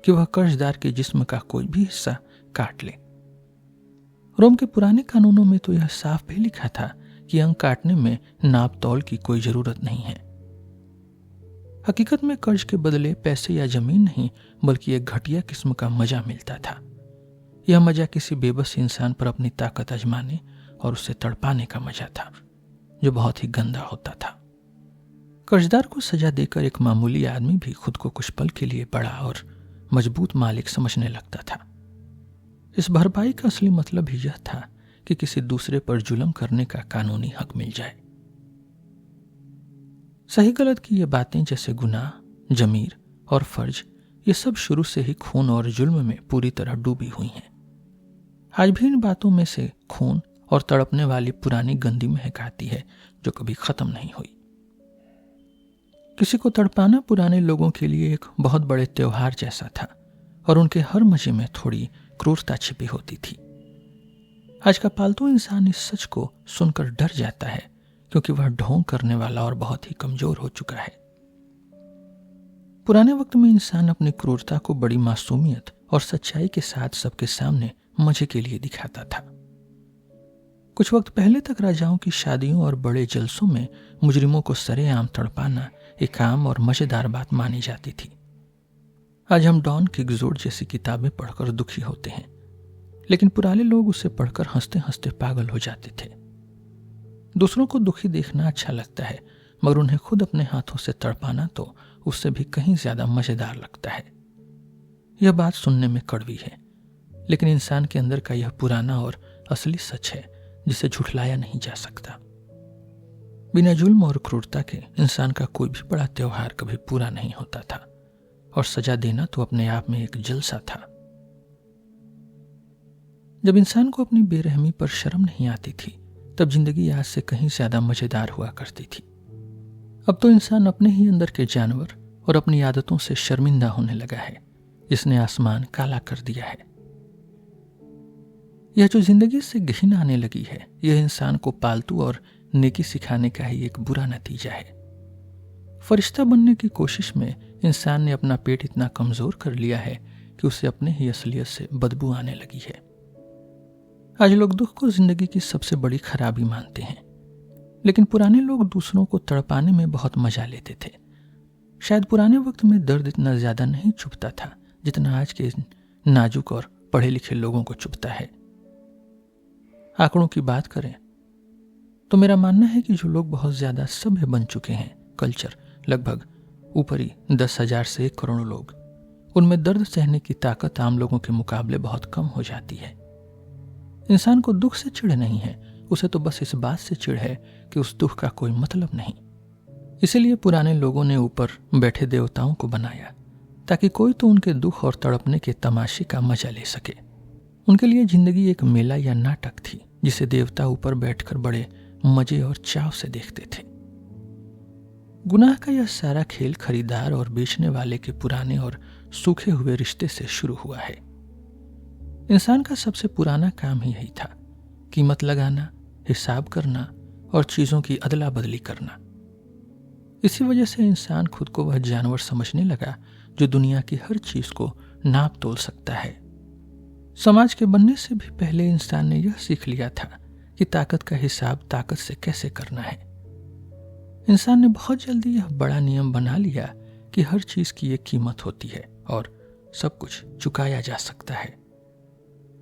कि वह कर्जदार के जिस्म का कोई भी हिस्सा काट ले। रोम के पुराने कानूनों में तो यह साफ भी लिखा था कि अंग काटने में नाप तौल की कोई जरूरत नहीं है। हकीकत में कर्ज के बदले पैसे या जमीन नहीं बल्कि एक घटिया किस्म का मजा मिलता था। यह मजा किसी बेबस इंसान पर अपनी ताकत आजमाने और उसे तड़पाने का मजा था, जो बहुत ही गंदा होता था। कर्जदार को सजा देकर एक मामूली आदमी भी खुद को कुछ पल के लिए बड़ा और मजबूत मालिक समझने लगता था। इस भरपाई का असली मतलब ही यह था कि किसी दूसरे पर जुल्म करने का कानूनी हक मिल जाए। सही गलत की ये बातें जैसे गुनाह, जमीर और फर्ज, ये सब शुरू से ही खून और जुल्म में पूरी तरह डूबी हुई हैं। आज भी इन बातों में से खून और तड़पने वाली पुरानी गंदी महक आती है जो कभी खत्म नहीं हुई। किसी को तड़पाना पुराने लोगों के लिए एक बहुत बड़े त्योहार जैसा था और उनके हर मजे में थोड़ी क्रूरता छिपी होती थी। आज का पालतू इंसान इस सच को सुनकर डर जाता है क्योंकि वह ढोंग करने वाला और बहुत ही कमजोर हो चुका है। पुराने वक्त में इंसान अपनी क्रूरता को बड़ी मासूमियत और सच्चाई के साथ सबके सामने मजे के लिए दिखाता था। कुछ वक्त पहले तक राजाओं की शादियों और बड़े जलसों में मुजरिमों को सरेआम तड़पाना एक आम और मजेदार बात मानी जाती थी। आज हम डॉन किकजोड जैसी किताबें पढ़कर दुखी होते हैं, लेकिन पुराने लोग उसे पढ़कर हंसते हंसते पागल हो जाते थे। दूसरों को दुखी देखना अच्छा लगता है, मगर उन्हें खुद अपने हाथों से तड़पाना तो उससे भी कहीं ज्यादा मजेदार लगता है। यह बात सुनने में कड़वी है, लेकिन इंसान के अंदर का यह पुराना और असली सच है जिसे झुठलाया नहीं जा सकता। बिना जुल्म और क्रूरता के इंसान का कोई भी बड़ा त्योहार कभी पूरा नहीं होता था, और सजा देना तो अपने आप में एक जलसा था। जब इंसान को अपनी बेरहमी पर शर्म नहीं आती थी, तब जिंदगी आज से कहीं ज्यादा मजेदार हुआ करती थी। अब तो इंसान अपने ही अंदर के जानवर और अपनी आदतों से शर्मिंदा होने लगा है, जिसने आसमान काला कर दिया है। यह जो जिंदगी से घिन आने लगी है, यह इंसान को पालतू और नेकी सिखाने का ही एक बुरा नतीजा है। फरिश्ता बनने की कोशिश में इंसान ने अपना पेट इतना कमजोर कर लिया है कि उसे अपने ही असलियत से बदबू आने लगी है। आज लोग दुख को जिंदगी की सबसे बड़ी खराबी मानते हैं, लेकिन पुराने लोग दूसरों को तड़पाने में बहुत मजा लेते थे। शायद पुराने वक्त में दर्द इतना ज्यादा नहीं चुभता था जितना आज के नाजुक और पढ़े लिखे लोगों को चुभता है। आंकड़ों की बात करें तो मेरा मानना है कि जो लोग बहुत ज्यादा सभ्य बन चुके हैं, कल्चर लगभग ऊपरी 10,000 से 1 करोड़ लोग, उनमें दर्द सहने की ताकत आम लोगों के मुकाबले बहुत कम हो जाती है। इंसान को दुख से चिढ़ नहीं है, उसे तो बस इस बात से चिढ़ है कि उस दुख का कोई मतलब नहीं। इसीलिए पुराने लोगों ने ऊपर बैठे देवताओं को बनाया ताकि कोई तो उनके दुख और तड़पने के तमाशे का मजा ले सके। उनके लिए जिंदगी एक मेला या नाटक थी जिसे देवता ऊपर बैठकर बड़े मजे और चाव से देखते थे। गुनाह का यह सारा खेल खरीदार और बेचने वाले के पुराने और सूखे हुए रिश्ते से शुरू हुआ है। इंसान का सबसे पुराना काम ही यही था, कीमत लगाना, हिसाब करना और चीजों की अदला बदली करना। इसी वजह से इंसान खुद को वह जानवर समझने लगा जो दुनिया की हर चीज को नाप तोल सकता है। समाज के बनने से भी पहले इंसान ने यह सीख लिया था कि ताकत का हिसाब ताकत से कैसे करना है। इंसान ने बहुत जल्दी यह बड़ा नियम बना लिया कि हर चीज की एक कीमत होती है और सब कुछ चुकाया जा सकता है।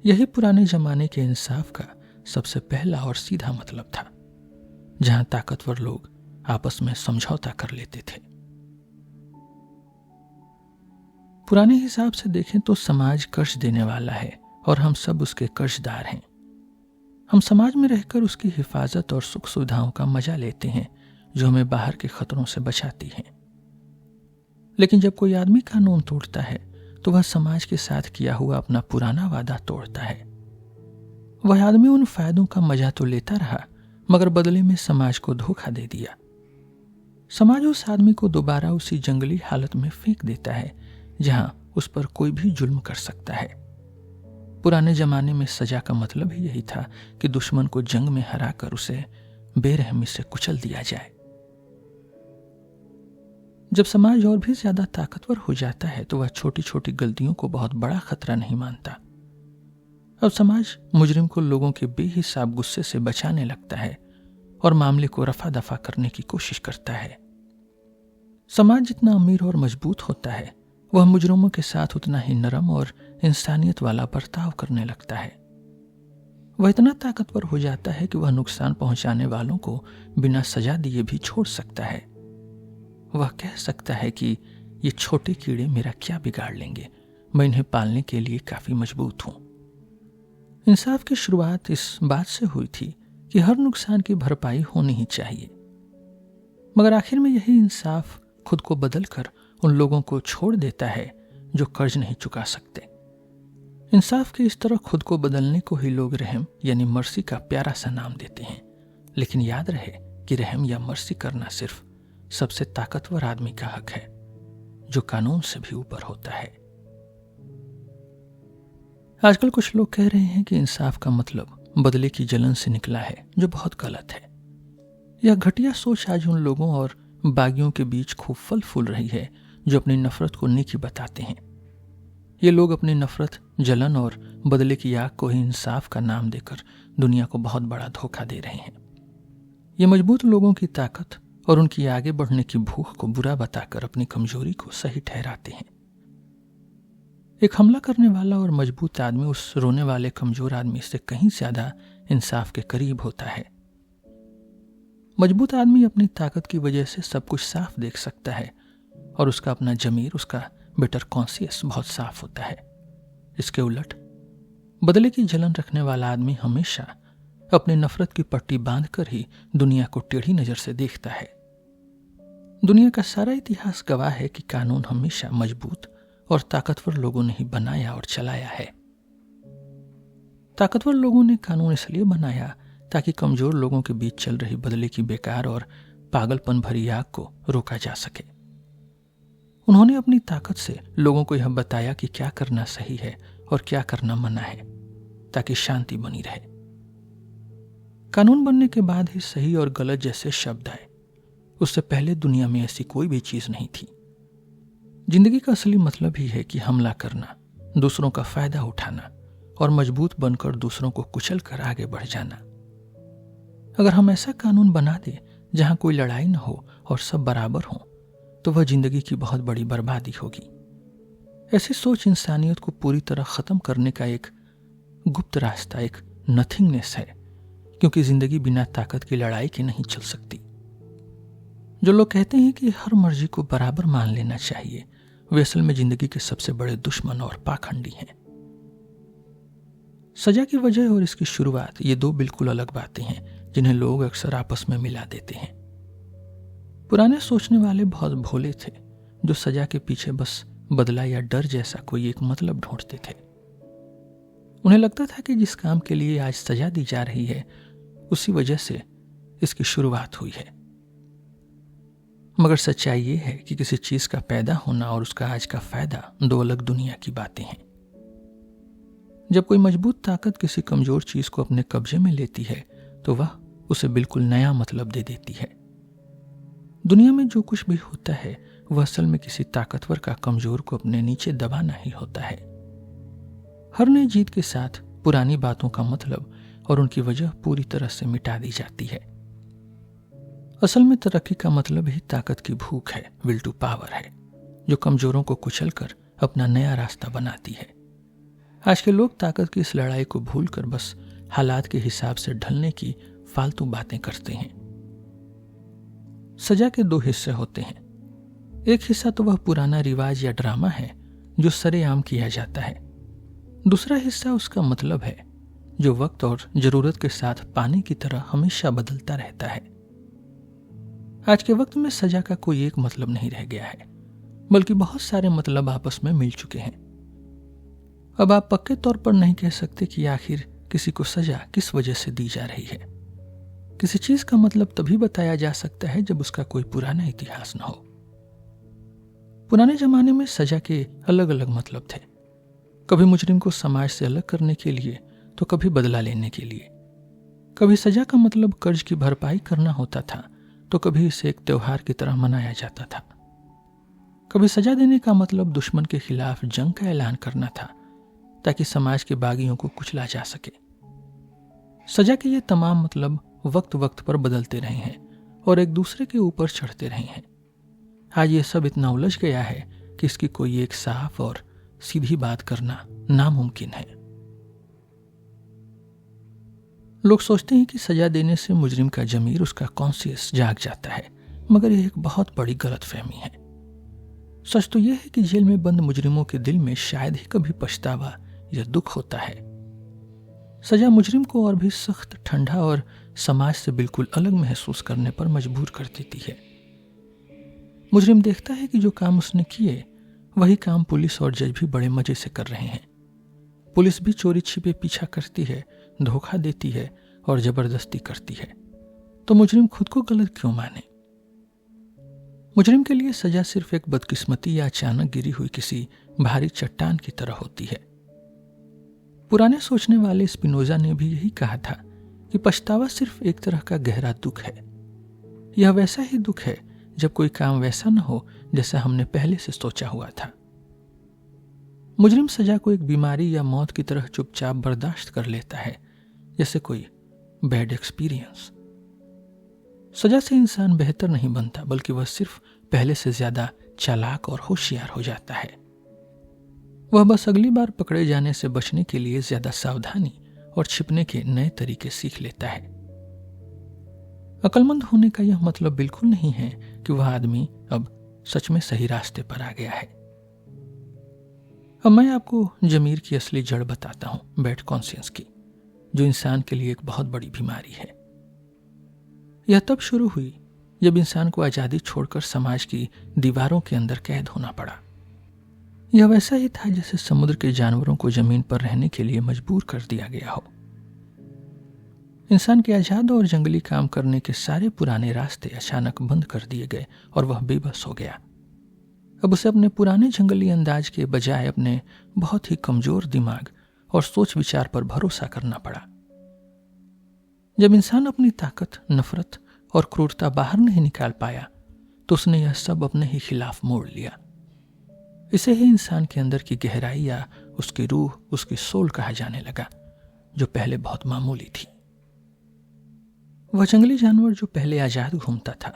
यही पुराने जमाने के इंसाफ का सबसे पहला और सीधा मतलब था, जहां ताकतवर लोग आपस में समझौता कर लेते थे। पुराने हिसाब से देखें तो समाज कर्ज देने वाला है और हम सब उसके कर्जदार हैं। हम समाज में रहकर उसकी हिफाजत और सुख सुविधाओं का मजा लेते हैं जो हमें बाहर के खतरों से बचाती हैं। लेकिन जब कोई आदमी कानून तोड़ता है तो वह समाज के साथ किया हुआ अपना पुराना वादा तोड़ता है। वह आदमी उन फायदों का मजा तो लेता रहा, मगर बदले में समाज को धोखा दे दिया। समाज उस आदमी को दोबारा उसी जंगली हालत में फेंक देता है जहां उस पर कोई भी जुल्म कर सकता है। पुराने जमाने में सजा का मतलब ही यही था कि दुश्मन को जंग में हराकर उसे बेरहमी से कुचल दिया जाए। जब समाज और भी ज्यादा ताकतवर हो जाता है तो वह छोटी छोटी गलतियों को बहुत बड़ा खतरा नहीं मानता। अब समाज मुजरिम को लोगों के बेहिसाब गुस्से से बचाने लगता है और मामले को रफा दफा करने की कोशिश करता है। समाज जितना अमीर और मजबूत होता है, वह मुजरिमों के साथ उतना ही नरम और इंसानियत वाला बर्ताव करने लगता है। वह इतना ताकतवर हो जाता है कि वह नुकसान पहुंचाने वालों को बिना सजा दिए भी छोड़ सकता है। वह कह सकता है कि ये छोटे कीड़े मेरा क्या बिगाड़ लेंगे, मैं इन्हें पालने के लिए काफी मजबूत हूं। इंसाफ की शुरुआत इस बात से हुई थी कि हर नुकसान की भरपाई होनी ही चाहिए, मगर आखिर में यही इंसाफ खुद को बदलकर उन लोगों को छोड़ देता है जो कर्ज नहीं चुका सकते। इंसाफ के इस तरह खुद को बदलने को ही लोग रहम यानी मर्सी का प्यारा सा नाम देते हैं, लेकिन याद रहे कि रहम या मर्सी करना सिर्फ सबसे ताकतवर आदमी का हक है, जो कानून से भी ऊपर होता है। आजकल कुछ लोग कह रहे हैं कि इंसाफ का मतलब बदले की जलन से निकला है, जो बहुत गलत है। यह घटिया सोच आज उन लोगों और बागियों के बीच खूब फल फूल रही है जो अपनी नफरत को नेकी बताते हैं। ये लोग अपनी नफरत, जलन और बदले की आग को ही इंसाफ का नाम देकर दुनिया को बहुत बड़ा धोखा दे रहे हैं। ये मजबूत लोगों की ताकत और उनकी आगे बढ़ने की भूख को बुरा बताकर अपनी कमजोरी को सही ठहराते हैं। एक हमला करने वाला और मजबूत आदमी उस रोने वाले कमजोर आदमी से कहीं ज्यादा इंसाफ के करीब होता है। मजबूत आदमी अपनी ताकत की वजह से सब कुछ साफ देख सकता है और उसका अपना जमीर, उसका बेटर कॉन्शियस बहुत साफ होता है। इसके उलट बदले की जलन रखने वाला आदमी हमेशा अपनी नफरत की पट्टी बांधकर ही दुनिया को टेढ़ी नजर से देखता है। दुनिया का सारा इतिहास गवाह है कि कानून हमेशा मजबूत और ताकतवर लोगों ने ही बनाया और चलाया है। ताकतवर लोगों ने कानून इसलिए बनाया ताकि कमजोर लोगों के बीच चल रही बदले की बेकार और पागलपन भरी आग को रोका जा सके। उन्होंने अपनी ताकत से लोगों को यह बताया कि क्या करना सही है और क्या करना मना है, ताकि शांति बनी रहे। कानून बनने के बाद ही सही और गलत जैसे शब्द आए। उससे पहले दुनिया में ऐसी कोई भी चीज नहीं थी। जिंदगी का असली मतलब ही है कि हमला करना, दूसरों का फायदा उठाना और मजबूत बनकर दूसरों को कुचल कर आगे बढ़ जाना। अगर हम ऐसा कानून बना दें जहां कोई लड़ाई न हो और सब बराबर हों, तो वह जिंदगी की बहुत बड़ी बर्बादी होगी। ऐसी सोच इंसानियत को पूरी तरह खत्म करने का एक गुप्त रास्ता, एक नथिंगनेस है, क्योंकि जिंदगी बिना ताकत की लड़ाई के नहीं चल सकती। जो लोग कहते हैं कि हर मर्जी को बराबर मान लेना चाहिए, वे असल में जिंदगी के सबसे बड़े दुश्मन और पाखंडी हैं। सजा की वजह और इसकी शुरुआत, ये दो बिल्कुल अलग बातें हैं जिन्हें लोग अक्सर आपस में मिला देते हैं। पुराने सोचने वाले बहुत भोले थे, जो सजा के पीछे बस बदला या डर जैसा कोई एक मतलब ढूंढते थे। उन्हें लगता था कि जिस काम के लिए आज सजा दी जा रही है, उसी वजह से इसकी शुरुआत हुई है। मगर सच्चाई ये है कि किसी चीज का पैदा होना और उसका आज का फायदा दो अलग दुनिया की बातें हैं। जब कोई मजबूत ताकत किसी कमजोर चीज को अपने कब्जे में लेती है, तो वह उसे बिल्कुल नया मतलब दे देती है। दुनिया में जो कुछ भी होता है, वह असल में किसी ताकतवर का कमजोर को अपने नीचे दबाना ही होता है। हर नई जीत के साथ पुरानी बातों का मतलब और उनकी वजह पूरी तरह से मिटा दी जाती है। असल में तरक्की का मतलब ही ताकत की भूख है, विल टू पावर है, जो कमजोरों को कुचलकर अपना नया रास्ता बनाती है। आज के लोग ताकत की इस लड़ाई को भूलकर बस हालात के हिसाब से ढलने की फालतू बातें करते हैं। सजा के दो हिस्से होते हैं। एक हिस्सा तो वह पुराना रिवाज या ड्रामा है जो सरेआम किया जाता है। दूसरा हिस्सा उसका मतलब है, जो वक्त और जरूरत के साथ पानी की तरह हमेशा बदलता रहता है। आज के वक्त में सजा का कोई एक मतलब नहीं रह गया है, बल्कि बहुत सारे मतलब आपस में मिल चुके हैं। अब आप पक्के तौर पर नहीं कह सकते कि आखिर किसी को सजा किस वजह से दी जा रही है। किसी चीज का मतलब तभी बताया जा सकता है जब उसका कोई पुराना इतिहास न हो। पुराने जमाने में सजा के अलग अलग मतलब थे। कभी मुजरिम को समाज से अलग करने के लिए, तो कभी बदला लेने के लिए। कभी सजा का मतलब कर्ज की भरपाई करना होता था, तो कभी इसे एक त्योहार की तरह मनाया जाता था। कभी सजा देने का मतलब दुश्मन के खिलाफ जंग का ऐलान करना था, ताकि समाज के बागियों को कुचला जा सके। सजा के ये तमाम मतलब वक्त वक्त पर बदलते रहे हैं और एक दूसरे के ऊपर चढ़ते रहे हैं। आज ये सब इतना उलझ गया है कि इसकी कोई एक साफ और सीधी बात करना नामुमकिन है। लोग सोचते हैं कि सजा देने से मुजरिम का जमीर, उसका कॉन्शियस जाग जाता है मगर यह एक बहुत बड़ी गलतफहमी है। सच तो यह है कि जेल में बंद मुजरिमों के दिल में शायद ही कभी पछतावा या दुख होता है। सजा मुजरिम को और भी सख्त, ठंडा और समाज से बिल्कुल अलग महसूस करने पर मजबूर कर देती है। मुजरिम देखता है कि जो काम उसने किए वही काम पुलिस और जज भी बड़े मजे से कर रहे हैं। पुलिस भी चोरी छिपे पीछा करती है, धोखा देती है और जबरदस्ती करती है, तो मुजरिम खुद को गलत क्यों माने? मुजरिम के लिए सजा सिर्फ एक बदकिस्मती या अचानक गिरी हुई किसी भारी चट्टान की तरह होती है। पुराने सोचने वाले स्पिनोजा ने भी यही कहा था कि पछतावा सिर्फ एक तरह का गहरा दुख है। यह वैसा ही दुख है जब कोई काम वैसा न हो जैसा हमने पहले से सोचा हुआ था। मुजरिम सजा को एक बीमारी या मौत की तरह चुपचाप बर्दाश्त कर लेता है, जैसे कोई बैड एक्सपीरियंस। सजा से इंसान बेहतर नहीं बनता, बल्कि वह सिर्फ पहले से ज्यादा चालाक और होशियार हो जाता है। वह बस अगली बार पकड़े जाने से बचने के लिए ज्यादा सावधानी और छिपने के नए तरीके सीख लेता है। अक्लमंद होने का यह मतलब बिल्कुल नहीं है कि वह आदमी अब सच में सही रास्ते पर आ गया है। अब मैं आपको जमीर की असली जड़ बताता हूं, बैड कॉन्शियंस की, जो इंसान के लिए एक बहुत बड़ी बीमारी है। यह तब शुरू हुई जब इंसान को आजादी छोड़कर समाज की दीवारों के अंदर कैद होना पड़ा। यह वैसा ही था जैसे समुद्र के जानवरों को जमीन पर रहने के लिए मजबूर कर दिया गया हो। इंसान के आजाद और जंगली काम करने के सारे पुराने रास्ते अचानक बंद कर दिए गए और वह बेबस हो गया। अब उसे अपने पुराने जंगली अंदाज के बजाय अपने बहुत ही कमजोर दिमाग और सोच विचार पर भरोसा करना पड़ा। जब इंसान अपनी ताकत, नफरत और क्रूरता बाहर नहीं निकाल पाया तो उसने यह सब अपने ही खिलाफ मोड़ लिया। इसे ही इंसान के अंदर की गहराई या उसकी रूह, उसकी सोल कहा जाने लगा, जो पहले बहुत मामूली थी। वह जंगली जानवर जो पहले आजाद घूमता था,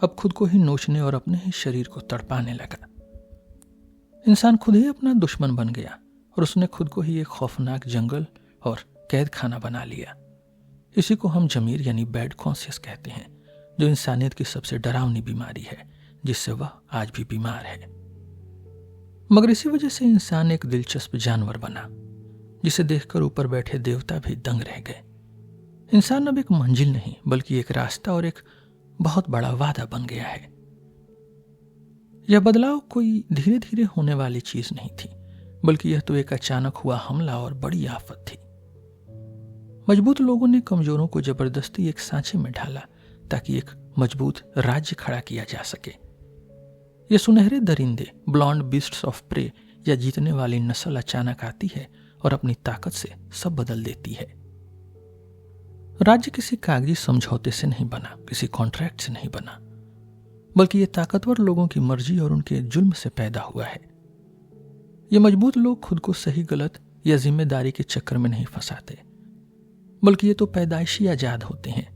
अब खुद को ही नोचने और अपने ही शरीर को तड़पाने लगा। इंसान खुद ही अपना दुश्मन बन गया और उसने खुद को ही एक खौफनाक जंगल और कैद खाना बना लिया। इसी को हम जमीर यानी बैड कॉन्शियस कहते हैं, जो इंसानियत की सबसे डरावनी बीमारी है, जिससे वह आज भी बीमार है। मगर इसी वजह से इंसान एक दिलचस्प जानवर बना, जिसे देखकर ऊपर बैठे देवता भी दंग रह गए। इंसान अब एक मंजिल नहीं, बल्कि एक रास्ता और एक बहुत बड़ा वादा बन गया है। यह बदलाव कोई धीरे धीरे होने वाली चीज नहीं थी, बल्कि यह तो एक अचानक हुआ हमला और बड़ी आफत थी। मजबूत लोगों ने कमजोरों को जबरदस्ती एक सांचे में ढाला ताकि एक मजबूत राज्य खड़ा किया जा सके। ये सुनहरे दरिंदे, ब्लॉन्ड बीस्ट्स ऑफ प्रे या जीतने वाली नस्ल अचानक आती है और अपनी ताकत से सब बदल देती है। राज्य किसी कागजी समझौते से नहीं बना, किसी कॉन्ट्रैक्ट से नहीं बना, बल्कि ये ताकतवर लोगों की मर्जी और उनके जुल्म से पैदा हुआ है। ये मजबूत लोग खुद को सही गलत या जिम्मेदारी के चक्कर में नहीं फंसाते, बल्कि ये तो पैदाइशी आजाद होते हैं।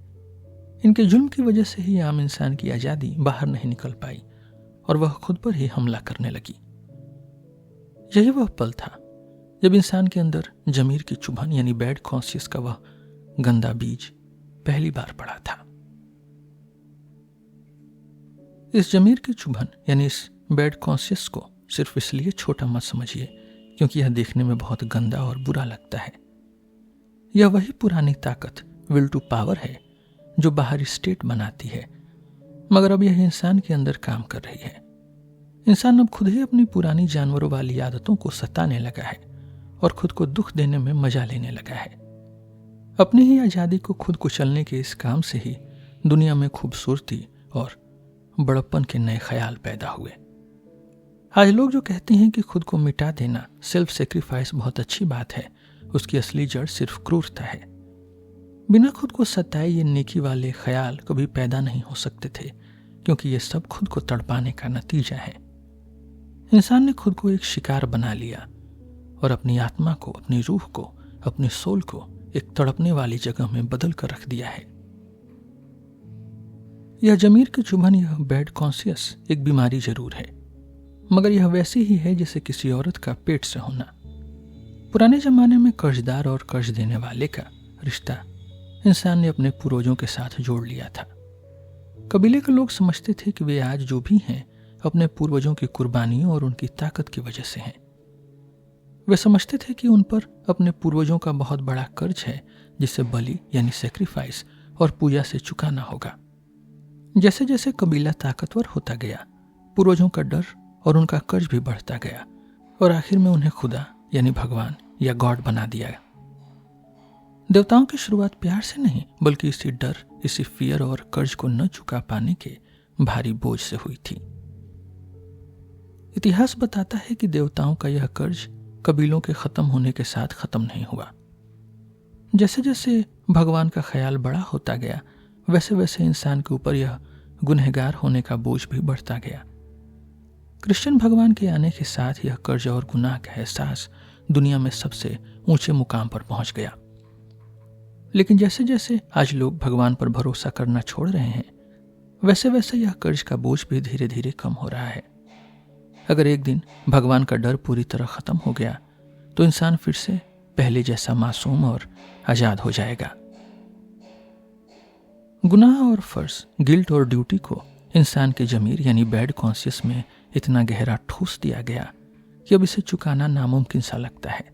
इनके जुल्म की वजह से ही आम इंसान की आजादी बाहर नहीं निकल पाई और वह खुद पर ही हमला करने लगी। यही वह पल था जब इंसान के अंदर जमीर की चुभन यानी बैड कॉन्शियस का वह गंदा बीज पहली बार पड़ा था। इस जमीर की चुभन यानी इस बैड कॉन्शियस को सिर्फ इसलिए छोटा मत समझिए क्योंकि यह देखने में बहुत गंदा और बुरा लगता है। यह वही पुरानी ताकत, विल टू पावर है, जो बाहरी स्टेट बनाती है, मगर अब यह इंसान के अंदर काम कर रही है। इंसान अब खुद ही अपनी पुरानी जानवरों वाली आदतों को सताने लगा है और खुद को दुख देने में मजा लेने लगा है। अपनी ही आजादी को खुद कुचलने के इस काम से ही दुनिया में खूबसूरती और बड़प्पन के नए ख्याल पैदा हुए। आज लोग जो कहते हैं कि खुद को मिटा देना, सेल्फ सेक्रीफाइस बहुत अच्छी बात है, उसकी असली जड़ सिर्फ क्रूरता है। बिना खुद को सताए ये नेकी वाले ख्याल कभी पैदा नहीं हो सकते थे, क्योंकि ये सब खुद को तड़पाने का नतीजा है। इंसान ने खुद को एक शिकार बना लिया और अपनी आत्मा को, अपनी रूह को, अपनी सोल को एक तड़पने वाली जगह में बदल कर रख दिया है। यह जमीर की चुभन, यह बैड कॉन्शियस एक बीमारी जरूर है, मगर यह वैसी ही है जैसे किसी औरत का पेट से होना। पुराने जमाने में कर्जदार और कर्ज देने वाले का रिश्ता इंसान ने अपने पूर्वजों के साथ जोड़ लिया था। कबीले के लोग समझते थे कि वे आज जो भी हैं अपने पूर्वजों की कुर्बानियों और उनकी ताकत की वजह से हैं। वे समझते थे कि उन पर अपने पूर्वजों का बहुत बड़ा कर्ज है जिसे बलि यानी सेक्रीफाइस और पूजा से चुकाना होगा। जैसे जैसे कबीला ताकतवर होता गया, पूर्वजों का डर और उनका कर्ज भी बढ़ता गया और आखिर में उन्हें खुदा यानी भगवान या गॉड बना दिया। देवताओं की शुरुआत प्यार से नहीं बल्कि इसी डर, इसी फियर और कर्ज को न चुका पाने के भारी बोझ से हुई थी। इतिहास बताता है कि देवताओं का यह कर्ज कबीलों के खत्म होने के साथ खत्म नहीं हुआ। जैसे जैसे भगवान का ख्याल बड़ा होता गया, वैसे वैसे इंसान के ऊपर यह गुनहगार होने का बोझ भी बढ़ता गया। कृष्ण भगवान के आने के साथ यह कर्ज और गुनाह का एहसास दुनिया में सबसे ऊंचे मुकाम पर पहुंच गया। लेकिन जैसे जैसे आज लोग भगवान पर भरोसा करना छोड़ रहे हैं, वैसे वैसे यह कर्ज का बोझ भी धीरे धीरे कम हो रहा है। अगर एक दिन भगवान का डर पूरी तरह खत्म हो गया तो इंसान फिर से पहले जैसा मासूम और आजाद हो जाएगा। गुनाह और फर्ज, गिल्ट और ड्यूटी को इंसान के जमीर यानी बैड कॉन्शियस में इतना गहरा ठूस दिया गया कि अब इसे चुकाना नामुमकिन सा लगता है।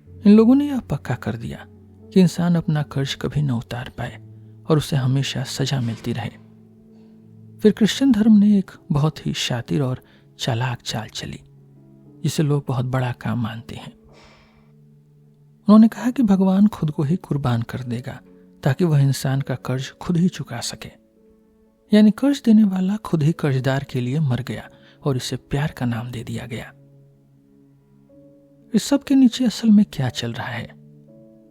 इन लोगों ने यह पक्का कर दिया कि इंसान अपना कर्ज कभी न उतार पाए और उसे हमेशा सजा मिलती रहे। फिर क्रिश्चियन धर्म ने एक बहुत ही शातिर और चालाक चाल चली जिसे लोग बहुत बड़ा काम मानते हैं। उन्होंने कहा कि भगवान खुद को ही कुर्बान कर देगा ताकि वह इंसान का कर्ज खुद ही चुका सके। यानी कर्ज देने वाला खुद ही कर्जदार के लिए मर गया और इसे प्यार का नाम दे दिया गया। इस सब के नीचे असल में क्या चल रहा है?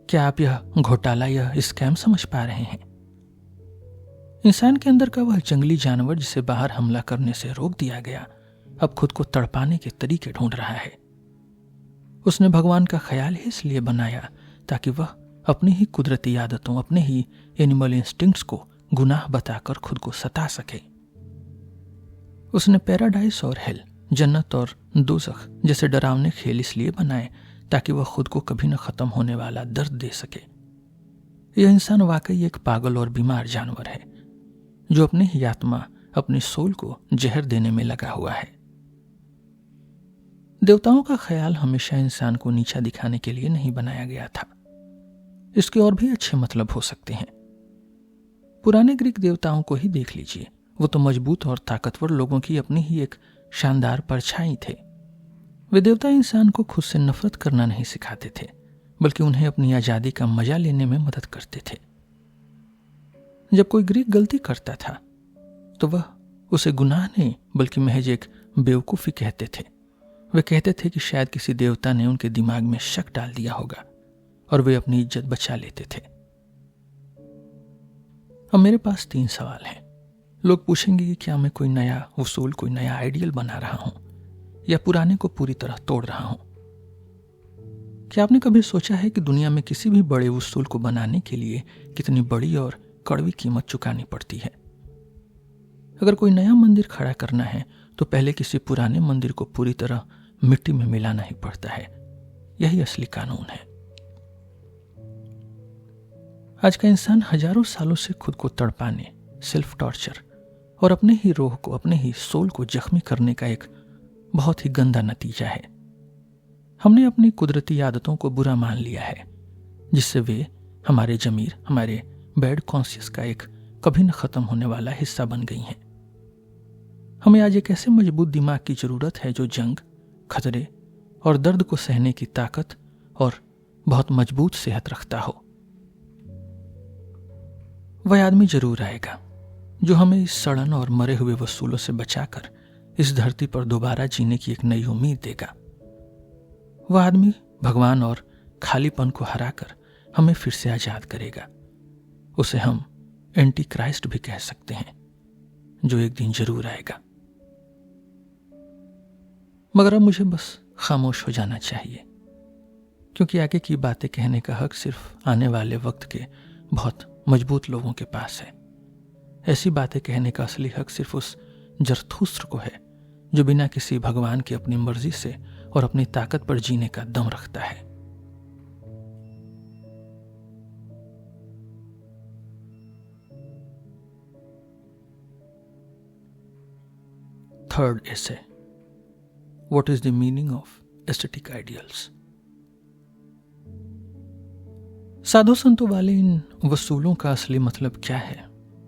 क्या आप यह घोटाला, यह स्कैम समझ पा रहे हैं? इंसान के अंदर का वह जंगली जानवर जिसे बाहर हमला करने से रोक दिया गया, अब खुद को तड़पाने के तरीके ढूंढ रहा है। उसने भगवान का ख्याल ही इसलिए बनाया ताकि वह अपनी ही कुदरती आदतों, अपने ही एनिमल इंस्टिंक्ट्स को गुनाह बताकर खुद को सता सके। उसने पैराडाइस और हेल, जन्नत और दोज़ख जैसे डरावने खेल इसलिए बनाए ताकि वह खुद को कभी न खत्म होने वाला दर्द दे सके। यह इंसान वाकई एक पागल और बीमार जानवर है जो अपनी ही आत्मा, अपनी सोल को जहर देने में लगा हुआ है। देवताओं का ख्याल हमेशा इंसान को नीचा दिखाने के लिए नहीं बनाया गया था। इसके और भी अच्छे मतलब हो सकते हैं। पुराने ग्रीक देवताओं को ही देख लीजिए, वो तो मजबूत और ताकतवर लोगों की अपनी ही एक शानदार परछाई थे। वे देवता इंसान को खुद से नफरत करना नहीं सिखाते थे, बल्कि उन्हें अपनी आजादी का मजा लेने में मदद करते थे। जब कोई ग्रीक गलती करता था तो वह उसे गुनाह नहीं बल्कि महज एक बेवकूफी कहते थे। वे कहते थे कि शायद किसी देवता ने उनके दिमाग में शक डाल दिया होगा और वे अपनी इज्जत बचा लेते थे। अब मेरे पास 3 सवाल हैं। लोग पूछेंगे कि क्या मैं कोई नया उसूल, कोई नया आइडियल बना रहा हूं या पुराने को पूरी तरह तोड़ रहा हूं? क्या आपने कभी सोचा है कि दुनिया में किसी भी बड़े उसूल को बनाने के लिए कितनी बड़ी और कड़वी कीमत चुकानी पड़ती है? अगर कोई नया मंदिर खड़ा करना है तो पहले किसी पुराने मंदिर को पूरी तरह मिट्टी में मिलाना ही पड़ता है। यही असली कानून है। आज का इंसान हजारों सालों से खुद को तड़पाने, सेल्फ टॉर्चर और अपने ही रूह को, अपने ही सोल को जख्मी करने का एक बहुत ही गंदा नतीजा है। हमने अपनी कुदरती आदतों को बुरा मान लिया है जिससे वे हमारे जमीर, हमारे बैड कॉन्शियस का एक कभी न खत्म होने वाला हिस्सा बन गई हैं। हमें आज एक ऐसे मजबूत दिमाग की जरूरत है जो जंग, खतरे और दर्द को सहने की ताकत और बहुत मजबूत सेहत रखता हो। वह आदमी जरूर आएगा जो हमें इस सड़न और मरे हुए वसूलों से बचाकर इस धरती पर दोबारा जीने की एक नई उम्मीद देगा। वह आदमी भगवान और खालीपन को हराकर हमें फिर से आजाद करेगा। उसे हम एंटी क्राइस्ट भी कह सकते हैं, जो एक दिन जरूर आएगा। मगर अब मुझे बस खामोश हो जाना चाहिए, क्योंकि आगे की बातें कहने का हक सिर्फ आने वाले वक्त के बहुत मजबूत लोगों के पास है। ऐसी बातें कहने का असली हक सिर्फ उस जरथुस्त्र को है जो बिना किसी भगवान की अपनी मर्जी से और अपनी ताकत पर जीने का दम रखता है। Third essay, What is the meaning of aesthetic ideals? साधु संतों वाले इन वसूलों का असली मतलब क्या है?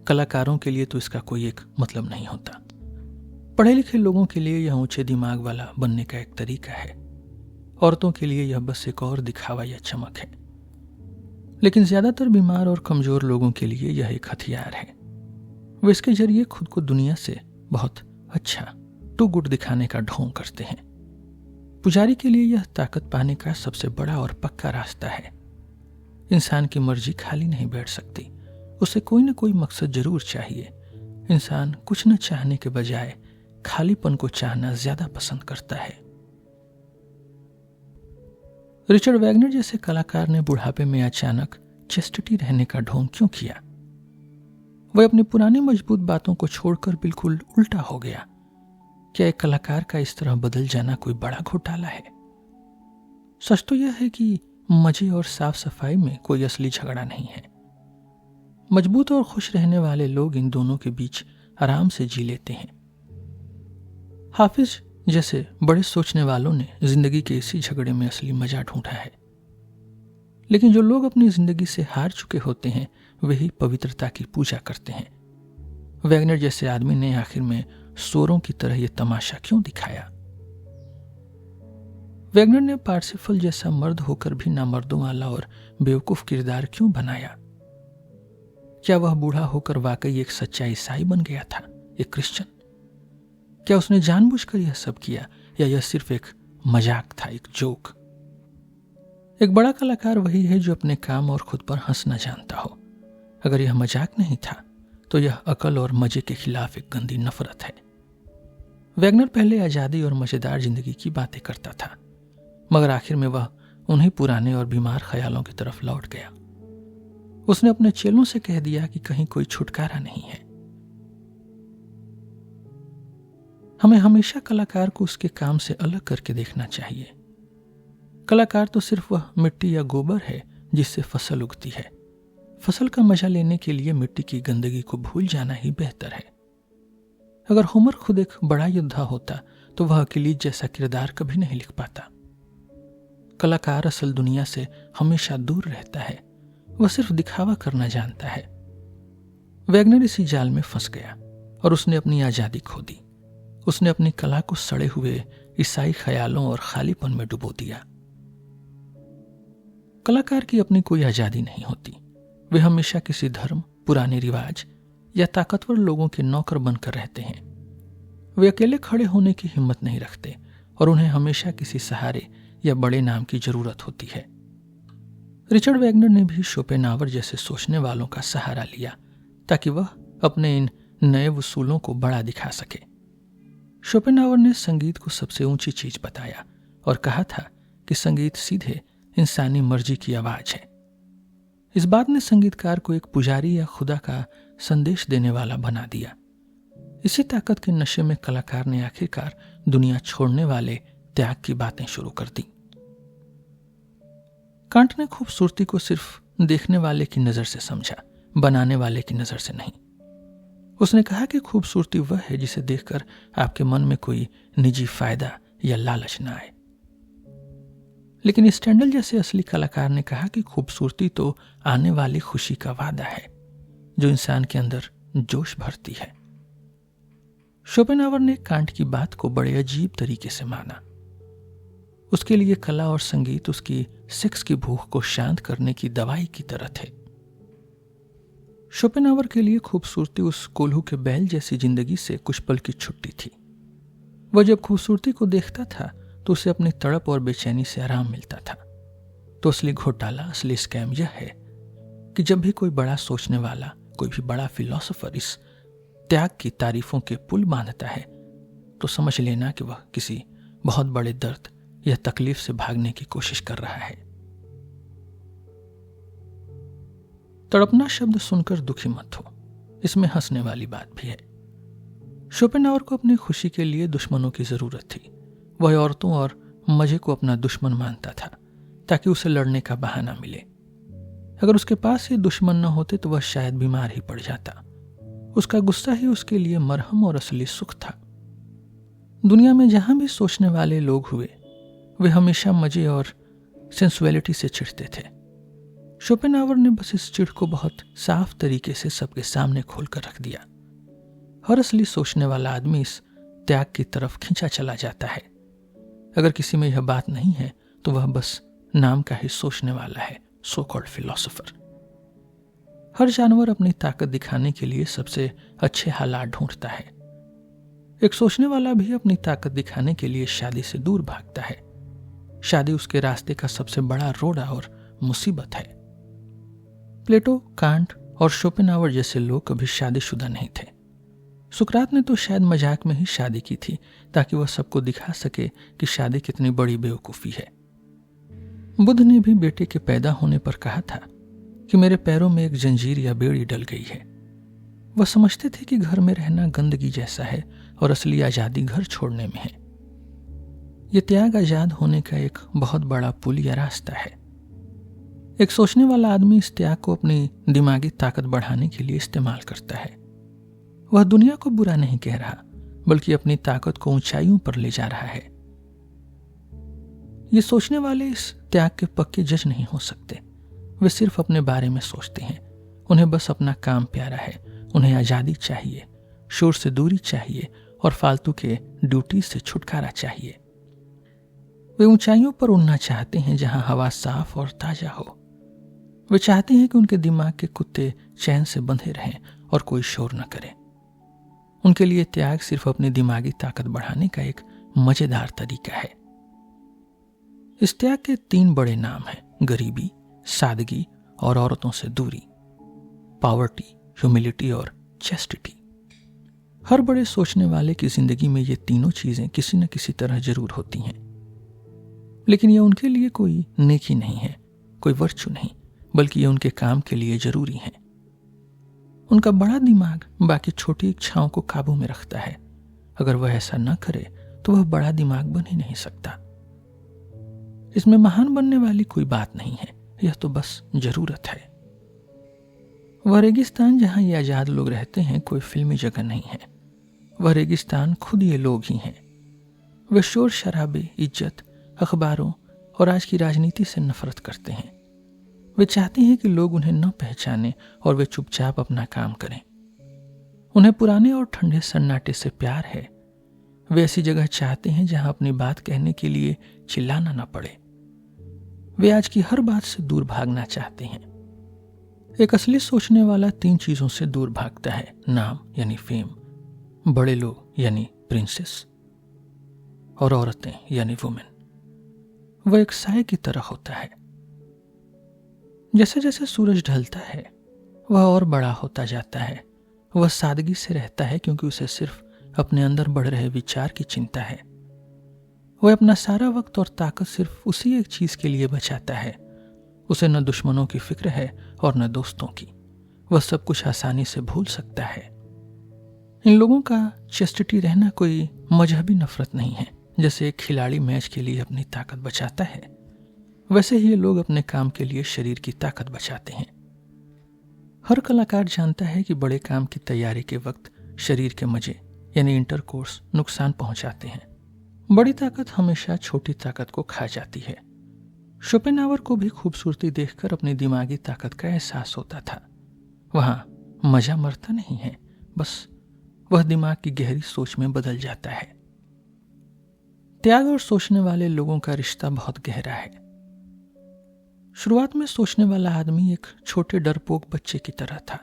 कलाकारों के लिए तो इसका कोई एक मतलब नहीं होता। पढ़े लिखे लोगों के लिए यह ऊंचे दिमाग वाला बनने का एक तरीका है। औरतों के लिए यह बस एक और दिखावा या चमक है। लेकिन ज्यादातर बीमार और कमजोर लोगों के लिए यह एक हथियार है। वे इसके जरिए खुद को दुनिया से बहुत अच्छा, टू गुड दिखाने का ढोंग करते हैं। पुजारी के लिए यह ताकत पाने का सबसे बड़ा और पक्का रास्ता है। इंसान की मर्जी खाली नहीं बैठ सकती, उसे कोई न कोई मकसद जरूर चाहिए। इंसान कुछ न चाहने के बजाय खालीपन को चाहना ज्यादा पसंद करता है। रिचर्ड वैगनर जैसे कलाकार ने बुढ़ापे में अचानक चेस्टिटी रहने का ढोंग क्यों किया? वह अपनी पुरानी मजबूत बातों को छोड़कर बिल्कुल उल्टा हो गया। क्या एक कलाकार का इस तरह बदल जाना कोई बड़ा घोटाला है? सच तो यह है कि मजे और साफ सफाई में कोई असली झगड़ा नहीं है। मजबूत और खुश रहने वाले लोग इन दोनों के बीच आराम से जी लेते हैं। हाफिज जैसे बड़े सोचने वालों ने जिंदगी के इसी झगड़े में असली मजा ढूंढा है। लेकिन जो लोग अपनी जिंदगी से हार चुके होते हैं वही पवित्रता की पूजा करते हैं। वैगनर जैसे आदमी ने आखिर में सोरों की तरह यह तमाशा क्यों दिखाया? वैगनर ने पार्सिफल जैसा मर्द होकर भी नामर्दों वाला और बेवकूफ किरदार क्यों बनाया? क्या वह बूढ़ा होकर वाकई एक सच्चा ईसाई बन गया था, एक क्रिश्चियन? क्या उसने जानबूझकर यह सब किया या यह सिर्फ एक मजाक था, एक जोक? एक बड़ा कलाकार वही है जो अपने काम और खुद पर हंसना जानता हो। अगर यह मजाक नहीं था तो यह अकल और मजे के खिलाफ एक गंदी नफरत है। वैगनर पहले आजादी और मजेदार जिंदगी की बातें करता था, मगर आखिर में वह उन्हीं पुराने और बीमार ख्यालों की तरफ लौट गया। उसने अपने चेलों से कह दिया कि कहीं कोई छुटकारा नहीं है। हमें हमेशा कलाकार को उसके काम से अलग करके देखना चाहिए। कलाकार तो सिर्फ वह मिट्टी या गोबर है जिससे फसल उगती है। फसल का मजा लेने के लिए मिट्टी की गंदगी को भूल जाना ही बेहतर है। अगर होमर खुद एक बड़ा योद्धा होता तो वह अकीलीज जैसा किरदार कभी नहीं लिख पाता। कलाकार असल दुनिया से हमेशा दूर रहता है, वह सिर्फ दिखावा करना जानता है। वैगनर इसी जाल में फंस गया और उसने अपनी आजादी खो दी। उसने अपनी कला को सड़े हुए ईसाई ख्यालों और खालीपन में डुबो दिया। कलाकार की अपनी कोई आजादी नहीं होती। वे हमेशा किसी धर्म, पुराने रिवाज या ताकतवर लोगों के नौकर बनकर रहते हैं। वे अकेले खड़े होने की हिम्मत नहीं रखते और उन्हें हमेशा किसी सहारे या बड़े नाम की जरूरत होती है। रिचर्ड वैगनर ने भी शोपेनहावर जैसे सोचने वालों का सहारा लिया ताकि वह अपने इन नए वसूलों को बड़ा दिखा सके। शोपेनहावर ने संगीत को सबसे ऊंची चीज बताया और कहा था कि संगीत सीधे इंसानी मर्जी की आवाज है। इस बात ने संगीतकार को एक पुजारी या खुदा का संदेश देने वाला बना दिया। इसी ताकत के नशे में कलाकार ने आखिरकार दुनिया छोड़ने वाले त्याग की बातें शुरू कर दी। कांट ने खूबसूरती को सिर्फ देखने वाले की नजर से समझा, बनाने वाले की नजर से नहीं। उसने कहा कि खूबसूरती वह है जिसे देखकर आपके मन में कोई निजी फायदा या लालच न आए। लेकिन स्टेंडल जैसे असली कलाकार ने कहा कि खूबसूरती तो आने वाली खुशी का वादा है जो इंसान के अंदर जोश भरती है। शोपेनहावर ने कांट की बात को बड़े अजीब तरीके से माना। उसके लिए कला और संगीत उसकी सेक्स की भूख को शांत करने की दवाई की तरह थे। शोपेनहावर के लिए खूबसूरती उस कोल्हू के बैल जैसी जिंदगी से कुछ पल की छुट्टी थी। वह जब खूबसूरती को देखता था तो उसे अपनी तड़प और बेचैनी से आराम मिलता था। तो असली घोटाला, असली स्कैम यह है कि जब भी कोई बड़ा सोचने वाला, कोई भी बड़ा फिलोसोफर इस त्याग की तारीफों के पुल बांधता है तो समझ लेना कि वह किसी बहुत बड़े दर्द या तकलीफ से भागने की कोशिश कर रहा है। तड़पना शब्द सुनकर दुखी मत हो, इसमें हंसने वाली बात भी है। शोपेनहावर को अपनी खुशी के लिए दुश्मनों की जरूरत थी। वह औरतों और मजे को अपना दुश्मन मानता था ताकि उसे लड़ने का बहाना मिले। अगर उसके पास ये दुश्मन न होते तो वह शायद बीमार ही पड़ जाता। उसका गुस्सा ही उसके लिए मरहम और असली सुख था। दुनिया में जहां भी सोचने वाले लोग हुए वे हमेशा मजे और सेंसुअलिटी से चिढ़ते थे। शोपेनहावर ने बस इस चिढ़ को बहुत साफ तरीके से सबके सामने खोलकर रख दिया। हर असली सोचने वाला आदमी इस त्याग की तरफ खींचा चला जाता है। अगर किसी में यह बात नहीं है तो वह बस नाम का ही सोचने वाला है, सो कॉल्ड फिलोसोफर। हर जानवर अपनी ताकत दिखाने के लिए सबसे अच्छे हालात ढूंढता है। एक सोचने वाला भी अपनी ताकत दिखाने के लिए शादी से दूर भागता है। शादी उसके रास्ते का सबसे बड़ा रोड़ा और मुसीबत है। प्लेटो, कांट और शोपेनहावर जैसे लोग कभी शादीशुदा नहीं थे। सुकरात ने तो शायद मजाक में ही शादी की थी ताकि वह सबको दिखा सके कि शादी कितनी बड़ी बेवकूफ़ी है। बुद्ध ने भी बेटे के पैदा होने पर कहा था कि मेरे पैरों में एक जंजीर या बेड़ी डल गई है। वह समझते थे कि घर में रहना गंदगी जैसा है और असली आज़ादी घर छोड़ने में है। यह त्याग आज़ाद होने का एक बहुत बड़ा पुल या रास्ता है। एक सोचने वाला आदमी इस त्याग को अपनी दिमागी ताकत बढ़ाने के लिए इस्तेमाल करता है। वह दुनिया को बुरा नहीं कह रहा बल्कि अपनी ताकत को ऊंचाइयों पर ले जा रहा है। ये सोचने वाले इस त्याग के पक्के जज नहीं हो सकते। वे सिर्फ अपने बारे में सोचते हैं। उन्हें बस अपना काम प्यारा है। उन्हें आज़ादी चाहिए, शोर से दूरी चाहिए और फालतू के ड्यूटी से छुटकारा चाहिए। वे ऊंचाइयों पर उड़ना चाहते हैं जहां हवा साफ और ताजा हो। वे चाहते हैं कि उनके दिमाग के कुत्ते चैन से बंधे रहें और कोई शोर न करे। उनके लिए त्याग सिर्फ अपनी दिमागी ताकत बढ़ाने का एक मजेदार तरीका है। इस त्याग के 3 बड़े नाम हैं: गरीबी, सादगी और औरतों से दूरी। पॉवर्टी, ह्यूमिलिटी और चेस्टिटी। हर बड़े सोचने वाले की जिंदगी में ये तीनों चीजें किसी न किसी तरह जरूर होती हैं, लेकिन यह उनके लिए कोई नेकी नहीं है, कोई वर्चू नहीं, बल्कि ये उनके काम के लिए जरूरी है। उनका बड़ा दिमाग बाकी छोटी इच्छाओं को काबू में रखता है। अगर वह ऐसा न करे तो वह बड़ा दिमाग बन ही नहीं सकता। इसमें महान बनने वाली कोई बात नहीं है, यह तो बस जरूरत है। वह रेगिस्तान जहां ये आजाद लोग रहते हैं कोई फिल्मी जगह नहीं है। वह रेगिस्तान खुद ये लोग ही हैं। वे शोर शराबे, इज्जत, अखबारों और आज की राजनीति से नफरत करते हैं। वे चाहते हैं कि लोग उन्हें न पहचाने और वे चुपचाप अपना काम करें। उन्हें पुराने और ठंडे सन्नाटे से प्यार है। वे ऐसी जगह चाहते हैं जहां अपनी बात कहने के लिए चिल्लाना न पड़े। वे आज की हर बात से दूर भागना चाहते हैं। एक असली सोचने वाला 3 चीजों से दूर भागता है: नाम यानी फेम, बड़े लोग यानी प्रिंसेस और औरतें यानी वुमेन। वह एक साए की तरह होता है। जैसे जैसे सूरज ढलता है वह और बड़ा होता जाता है। वह सादगी से रहता है क्योंकि उसे सिर्फ अपने अंदर बढ़ रहे विचार की चिंता है। वह अपना सारा वक्त और ताकत सिर्फ उसी एक चीज के लिए बचाता है। उसे न दुश्मनों की फिक्र है और न दोस्तों की। वह सब कुछ आसानी से भूल सकता है। इन लोगों का चेस्टिटी रहना कोई मजहबी नफरत नहीं है। जैसे एक खिलाड़ी मैच के लिए अपनी ताकत बचाता है, वैसे ही ये लोग अपने काम के लिए शरीर की ताकत बचाते हैं। हर कलाकार जानता है कि बड़े काम की तैयारी के वक्त शरीर के मजे यानी इंटरकोर्स नुकसान पहुंचाते हैं। बड़ी ताकत हमेशा छोटी ताकत को खा जाती है। शोपेनहावर को भी खूबसूरती देखकर अपनी दिमागी ताकत का एहसास होता था। वहां मजा मरता नहीं है, बस वह दिमाग की गहरी सोच में बदल जाता है। त्याग और सोचने वाले लोगों का रिश्ता बहुत गहरा है। शुरुआत में सोचने वाला आदमी एक छोटे डरपोक बच्चे की तरह था।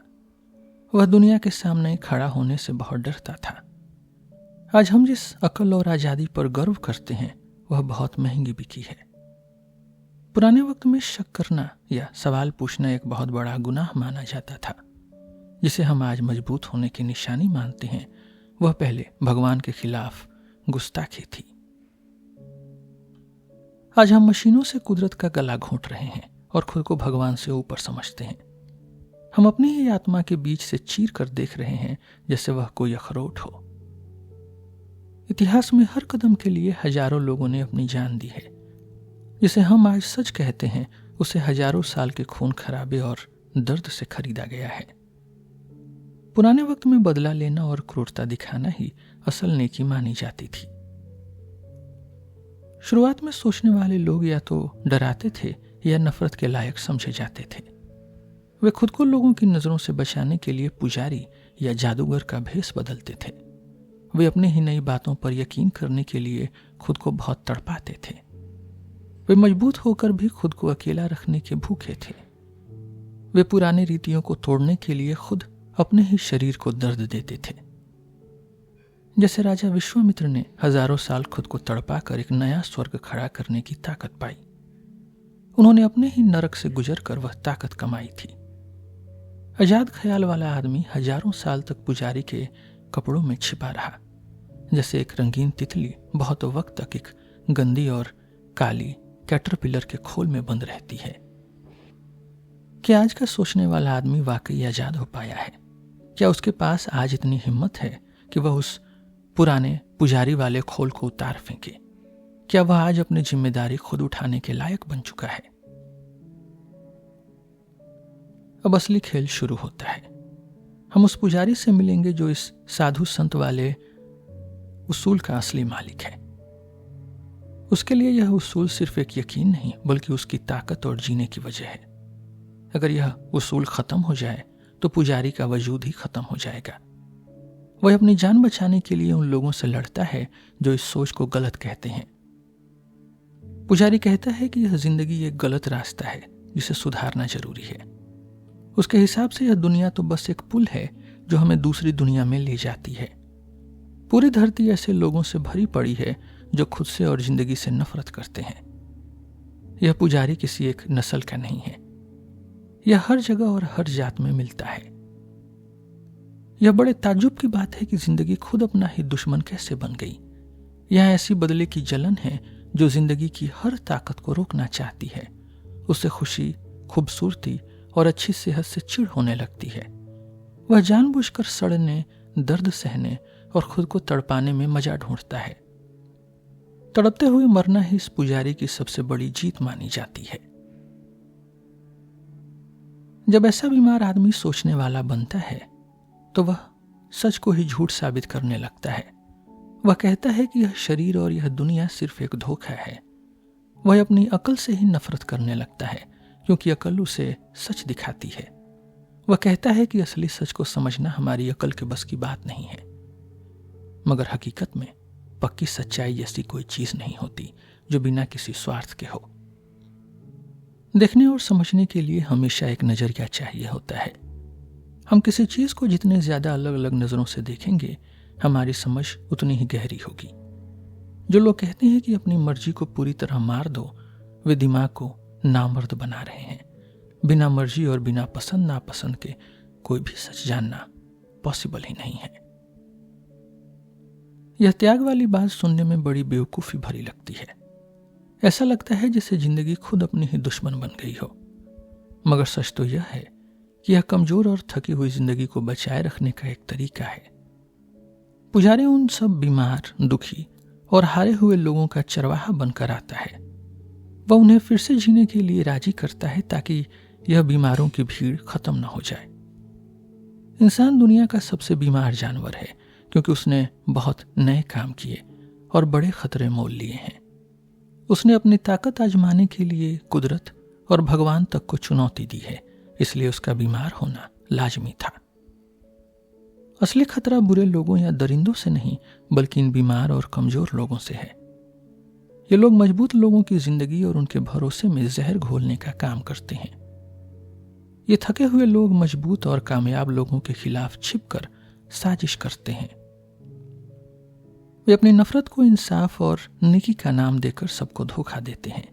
वह दुनिया के सामने खड़ा होने से बहुत डरता था। आज हम जिस अकल और आजादी पर गर्व करते हैं वह बहुत महंगी बिकी है। पुराने वक्त में शक करना या सवाल पूछना एक बहुत बड़ा गुनाह माना जाता था। जिसे हम आज मजबूत होने की निशानी मानते हैं वह पहले भगवान के खिलाफ गुस्ताखी थी। आज हम मशीनों से कुदरत का गला घोंट रहे हैं और खुद को भगवान से ऊपर समझते हैं। हम अपनी ही आत्मा के बीच से चीर कर देख रहे हैं जैसे वह कोई अखरोट हो। इतिहास में हर कदम के लिए हजारों लोगों ने अपनी जान दी है। जिसे हम आज सच कहते हैं उसे हजारों साल के खून खराबे और दर्द से खरीदा गया है। पुराने वक्त में बदला लेना और क्रूरता दिखाना ही असल नेकी मानी जाती थी। शुरुआत में सोचने वाले लोग या तो डराते थे या नफरत के लायक समझे जाते थे। वे खुद को लोगों की नजरों से बचाने के लिए पुजारी या जादूगर का भेष बदलते थे। वे अपने ही नई बातों पर यकीन करने के लिए खुद को बहुत तड़पाते थे। वे मजबूत होकर भी खुद को अकेला रखने के भूखे थे। वे पुरानी रीतियों को तोड़ने के लिए खुद अपने ही शरीर को दर्द देते थे। जैसे राजा विश्वामित्र ने हजारों साल खुद को तड़पाकर एक नया स्वर्ग खड़ा करने की ताकत पाई। उन्होंने अपने ही नरक से गुजरकर वह ताकत कमाई थी। आजाद ख्याल वाला आदमी हजारों साल तक पुजारी के कपड़ों में छिपा रहा, जैसे एक रंगीन तितली बहुत वक्त तक एक गंदी और काली कैटरपिलर के खोल में बंद रहती है। क्या आज का सोचने वाला आदमी वाकई आजाद हो पाया है? क्या उसके पास आज इतनी हिम्मत है कि वह उस पुराने पुजारी वाले खोल को उतार फेंके? क्या वह आज अपनी जिम्मेदारी खुद उठाने के लायक बन चुका है? अब असली खेल शुरू होता है। हम उस पुजारी से मिलेंगे जो इस साधु संत वाले उसूल का असली मालिक है। उसके लिए यह उसूल सिर्फ एक यकीन नहीं बल्कि उसकी ताकत और जीने की वजह है। अगर यह उसूल खत्म हो जाए तो पुजारी का वजूद ही खत्म हो जाएगा। वह अपनी जान बचाने के लिए उन लोगों से लड़ता है जो इस सोच को गलत कहते हैं। पुजारी कहता है कि यह जिंदगी एक गलत रास्ता है जिसे सुधारना जरूरी है। उसके हिसाब से यह दुनिया तो बस एक पुल है जो हमें दूसरी दुनिया में ले जाती है। पूरी धरती ऐसे लोगों से भरी पड़ी है जो खुद से और जिंदगी से नफरत करते हैं। यह पुजारी किसी एक नस्ल का नहीं है। यह हर जगह और हर जात में मिलता है। यह बड़े ताज्जुब की बात है कि जिंदगी खुद अपना ही दुश्मन कैसे बन गई। यह ऐसी बदले की जलन है जो जिंदगी की हर ताकत को रोकना चाहती है। उससे खुशी, खूबसूरती और अच्छी सेहत से चिढ़ होने लगती है। वह जानबूझकर सड़ने, दर्द सहने और खुद को तड़पाने में मजा ढूंढता है। तड़पते हुए मरना ही इस पुजारी की सबसे बड़ी जीत मानी जाती है। जब ऐसा बीमार आदमी सोचने वाला बनता है तो वह सच को ही झूठ साबित करने लगता है। वह कहता है कि यह शरीर और यह दुनिया सिर्फ एक धोखा है। वह अपनी अकल से ही नफरत करने लगता है क्योंकि अकल उसे सच दिखाती है। वह कहता है कि असली सच को समझना हमारी अकल के बस की बात नहीं है। मगर हकीकत में पक्की सच्चाई जैसी कोई चीज नहीं होती जो बिना किसी स्वार्थ के हो। देखने और समझने के लिए हमेशा एक नजरिया चाहिए होता है। हम किसी चीज को जितने ज्यादा अलग अलग नजरों से देखेंगे हमारी समझ उतनी ही गहरी होगी। जो लोग कहते हैं कि अपनी मर्जी को पूरी तरह मार दो, वे दिमाग को नामर्द बना रहे हैं। बिना मर्जी और बिना पसंद नापसंद के कोई भी सच जानना पॉसिबल ही नहीं है। यह त्याग वाली बात सुनने में बड़ी बेवकूफी भरी लगती है। ऐसा लगता है जैसे जिंदगी खुद अपनी ही दुश्मन बन गई हो। मगर सच तो यह है कि यह कमजोर और थकी हुई जिंदगी को बचाए रखने का एक तरीका है। पुजारी उन सब बीमार, दुखी और हारे हुए लोगों का चरवाहा बनकर आता है। वह उन्हें फिर से जीने के लिए राजी करता है ताकि यह बीमारों की भीड़ खत्म न हो जाए। इंसान दुनिया का सबसे बीमार जानवर है क्योंकि उसने बहुत नए काम किए और बड़े खतरे मोल लिए हैं। उसने अपनी ताकत आजमाने के लिए कुदरत और भगवान तक को चुनौती दी है, इसलिए उसका बीमार होना लाजमी था। असली खतरा बुरे लोगों या दरिंदों से नहीं बल्कि इन बीमार और कमजोर लोगों से है। ये लोग मजबूत लोगों की जिंदगी और उनके भरोसे में जहर घोलने का काम करते हैं। ये थके हुए लोग मजबूत और कामयाब लोगों के खिलाफ छिपकर साजिश करते हैं। वे अपनी नफरत को इंसाफ और नेकी का नाम देकर सबको धोखा देते हैं।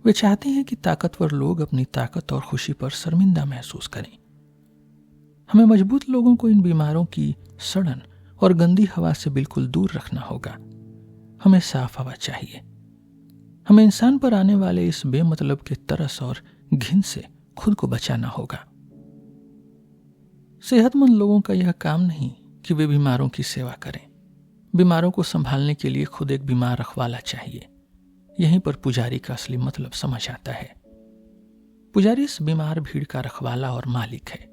वे चाहते हैं कि ताकतवर लोग अपनी ताकत और खुशी पर शर्मिंदा महसूस करें। हमें मजबूत लोगों को इन बीमारों की सड़न और गंदी हवा से बिल्कुल दूर रखना होगा। हमें साफ हवा चाहिए। हमें इंसान पर आने वाले इस बेमतलब के तरस और घिन से खुद को बचाना होगा। सेहतमंद लोगों का यह काम नहीं कि वे बीमारों की सेवा करें। बीमारों को संभालने के लिए खुद एक बीमार रखवाला चाहिए। यहीं पर पुजारी का असली मतलब समझ आता है। पुजारी इस बीमार भीड़ का रखवाला और मालिक है।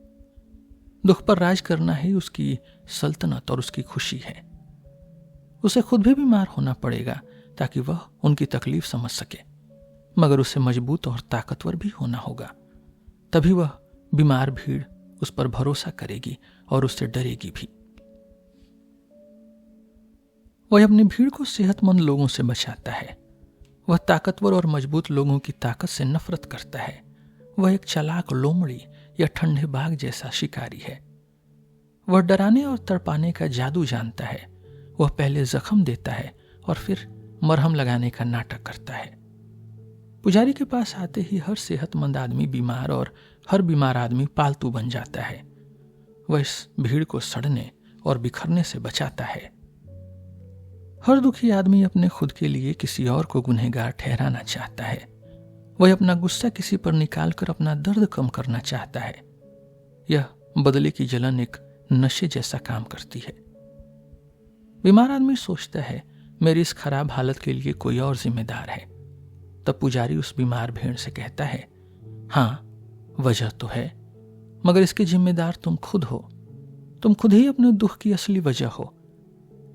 दुख पर राज करना ही उसकी सल्तनत और उसकी खुशी है। उसे खुद भी बीमार होना पड़ेगा ताकि वह उनकी तकलीफ समझ सके, मगर उसे मजबूत और ताकतवर भी होना होगा। तभी वह बीमार भीड़ उस पर भरोसा करेगी और उससे डरेगी भी। वह अपनी भीड़ को सेहतमंद लोगों से बचाता है। वह ताकतवर और मजबूत लोगों की ताकत से नफरत करता है। वह एक चालाक लोमड़ी या ठंडे बाघ जैसा शिकारी है। वह डराने और तड़पाने का जादू जानता है। वह पहले जख्म देता है और फिर मरहम लगाने का नाटक करता है। पुजारी के पास आते ही हर सेहतमंद आदमी बीमार और हर बीमार आदमी पालतू बन जाता है। वह इस भीड़ को सड़ने और बिखरने से बचाता है। हर दुखी आदमी अपने खुद के लिए किसी और को गुनहगार ठहराना चाहता है। वह अपना गुस्सा किसी पर निकालकर अपना दर्द कम करना चाहता है। यह बदले की जलन एक नशे जैसा काम करती है। बीमार आदमी सोचता है, मेरी इस खराब हालत के लिए कोई और जिम्मेदार है। तब पुजारी उस बीमार भेड़ से कहता है, हाँ वजह तो है, मगर इसके जिम्मेदार तुम खुद हो। तुम खुद ही अपने दुख की असली वजह हो।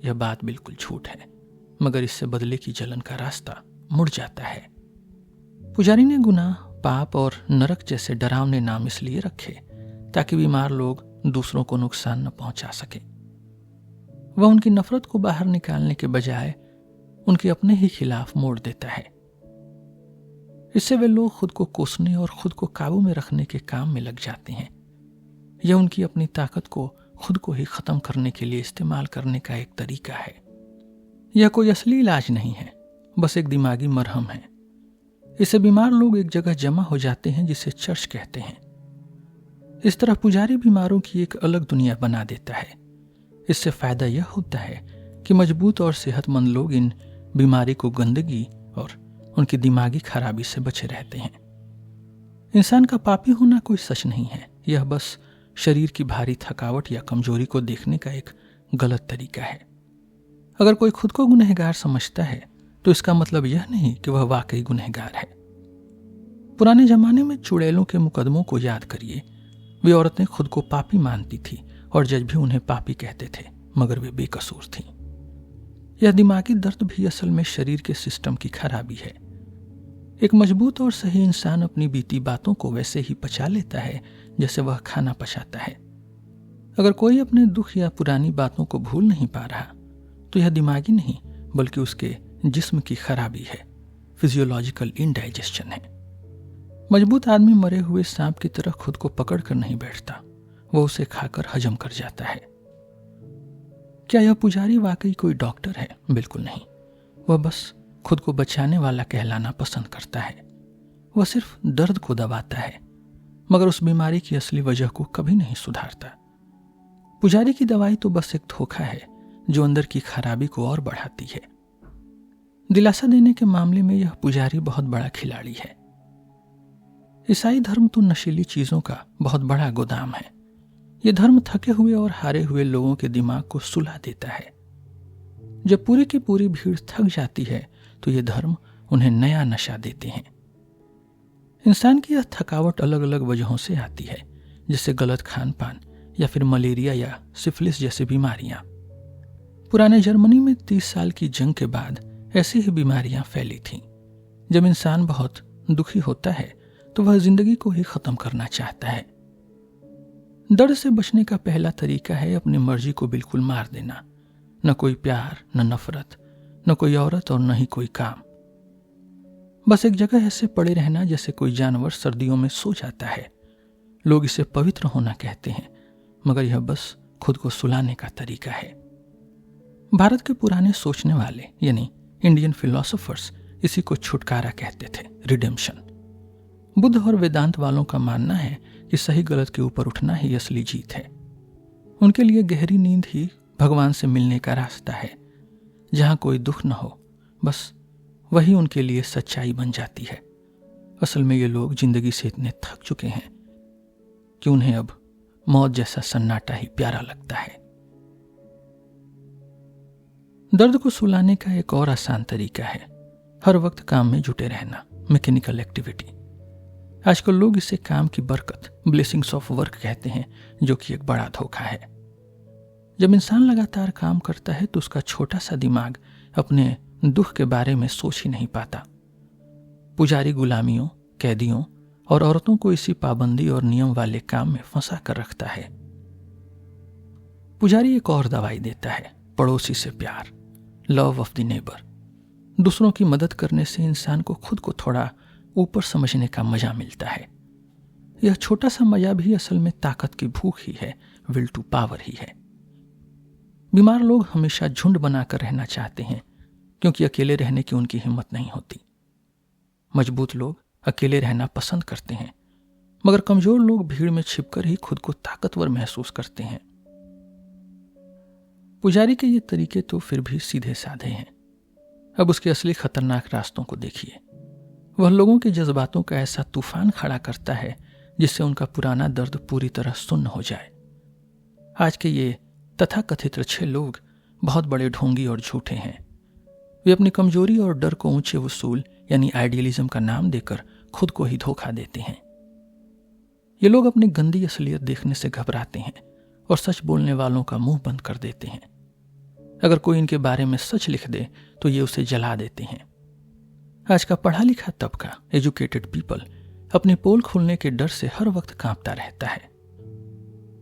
यह बात बिल्कुल झूठ है, मगर इससे बदले की जलन का रास्ता मुड़ जाता है। पुजारी ने गुनाह, पाप और नरक जैसे डरावने नाम इसलिए रखे ताकि बीमार लोग दूसरों को नुकसान न पहुंचा सके। वह उनकी नफरत को बाहर निकालने के बजाय उनके अपने ही खिलाफ मोड़ देता है। इससे वे लोग खुद को कोसने और खुद को काबू में रखने के काम में लग जाते हैं। यह उनकी अपनी ताकत को खुद को ही खत्म करने के लिए इस्तेमाल करने का एक तरीका है। यह कोई असली इलाज नहीं है, बस एक दिमागी मरहम है। इससे बीमार लोग एक जगह जमा हो जाते हैं जिसे चर्च कहते हैं। इस तरह पुजारी बीमारों की एक अलग दुनिया बना देता है। इससे फायदा यह होता है कि मजबूत और सेहतमंद लोग इन बीमारी को गंदगी और उनकी दिमागी खराबी से बचे रहते हैं। इंसान का पापी होना कोई सच नहीं है, यह बस शरीर की भारी थकावट या कमजोरी को देखने का एक गलत तरीका है। अगर कोई खुद को गुनहगार समझता है तो इसका मतलब यह नहीं कि वह वाकई गुनहगार है। पुराने जमाने में चुड़ैलों के मुकदमों को याद करिए। वे औरतें खुद को पापी मानती थी और जज भी उन्हें पापी कहते थे, मगर वे बेकसूर थीं। यह दिमागी दर्द भी असल में शरीर के सिस्टम की खराबी है। एक मजबूत और सही इंसान अपनी बीती बातों को वैसे ही पचा लेता है जैसे वह खाना पचाता है। अगर कोई अपने दुख या पुरानी बातों को भूल नहीं पा रहा तो यह दिमागी नहीं बल्कि उसके जिस्म की खराबी है, फिजियोलॉजिकल इंडाइजेशन है। मजबूत आदमी मरे हुए सांप की तरह खुद को पकड़ कर नहीं बैठता, वह उसे खाकर हजम कर जाता है। क्या यह पुजारी वाकई कोई डॉक्टर है? बिल्कुल नहीं। वह बस खुद को बचाने वाला कहलाना पसंद करता है। वह सिर्फ दर्द को दबाता है, मगर उस बीमारी की असली वजह को कभी नहीं सुधारता। पुजारी की दवाई तो बस एक धोखा है जो अंदर की खराबी को और बढ़ाती है। दिलासा देने के मामले में यह पुजारी बहुत बड़ा खिलाड़ी है। ईसाई धर्म तो नशीली चीजों का बहुत बड़ा गोदाम है। यह धर्म थके हुए और हारे हुए लोगों के दिमाग को सुला देता है। जब पूरी की पूरी भीड़ थक जाती है तो यह धर्म उन्हें नया नशा देते हैं। इंसान की यह थकावट अलग अलग वजहों से आती है, जैसे गलत खान पान या फिर मलेरिया या सिफिलिस जैसी बीमारियां। पुराने जर्मनी में 30 साल की जंग के बाद ऐसी ही बीमारियां फैली थीं। जब इंसान बहुत दुखी होता है तो वह जिंदगी को ही खत्म करना चाहता है। दर्द से बचने का पहला तरीका है अपनी मर्जी को बिल्कुल मार देना। न कोई प्यार, न नफरत, न कोई औरत और न ही कोई काम। बस एक जगह ऐसे पड़े रहना जैसे कोई जानवर सर्दियों में सो जाता है। लोग इसे पवित्र होना कहते हैं, मगर यह बस खुद को सुलाने का तरीका है। भारत के पुराने सोचने वाले यानी इंडियन फिलोसोफर्स इसी को छुटकारा कहते थे, रिडेम्पशन। बुद्ध और वेदांत वालों का मानना है कि सही गलत के ऊपर उठना ही असली जीत है। उनके लिए गहरी नींद ही भगवान से मिलने का रास्ता है। जहां कोई दुख न हो, बस वही उनके लिए सच्चाई बन जाती है। असल में ये लोग जिंदगी से इतने थक चुके हैं कि उन्हें अब मौत जैसा सन्नाटा ही प्यारा लगता है। दर्द को सुलाने का एक और आसान तरीका है हर वक्त काम में जुटे रहना, मैकेनिकल एक्टिविटी। आजकल लोग इसे काम की बरकत, ब्लेसिंग्स ऑफ वर्क कहते हैं, जो कि एक बड़ा धोखा है। जब इंसान लगातार काम करता है तो उसका छोटा सा दिमाग अपने दुख के बारे में सोच ही नहीं पाता। पुजारी गुलामियों, कैदियों और औरतों को इसी पाबंदी और नियम वाले काम में फंसा कर रखता है। पुजारी एक और दवाई देता है, पड़ोसी से प्यार, लव ऑफ द नेबर। दूसरों की मदद करने से इंसान को खुद को थोड़ा ऊपर समझने का मजा मिलता है। यह छोटा सा मजा भी असल में ताकत की भूख ही है, विल टू पावर ही है। बीमार लोग हमेशा झुंड बनाकर रहना चाहते हैं क्योंकि अकेले रहने की उनकी हिम्मत नहीं होती। मजबूत लोग अकेले रहना पसंद करते हैं, मगर कमजोर लोग भीड़ में छिपकर ही खुद को ताकतवर महसूस करते हैं। पुजारी के ये तरीके तो फिर भी सीधे साधे हैं। अब उसके असली खतरनाक रास्तों को देखिए। वह लोगों के जज्बातों का ऐसा तूफान खड़ा करता है जिससे उनका पुराना दर्द पूरी तरह सुन्न हो जाए। आज के ये तथाकथित अच्छे लोग बहुत बड़े ढोंगी और झूठे हैं। वे अपनी कमजोरी और डर को ऊंचे वसूल यानी आइडियलिज्म का नाम देकर खुद को ही धोखा देते हैं। ये लोग अपनी गंदी असलियत देखने से घबराते हैं और सच बोलने वालों का मुंह बंद कर देते हैं। अगर कोई इनके बारे में सच लिख दे तो ये उसे जला देते हैं। आज का पढ़ा लिखा तबका, एजुकेटेड पीपल, अपनी पोल खोलने के डर से हर वक्त कांपता रहता है।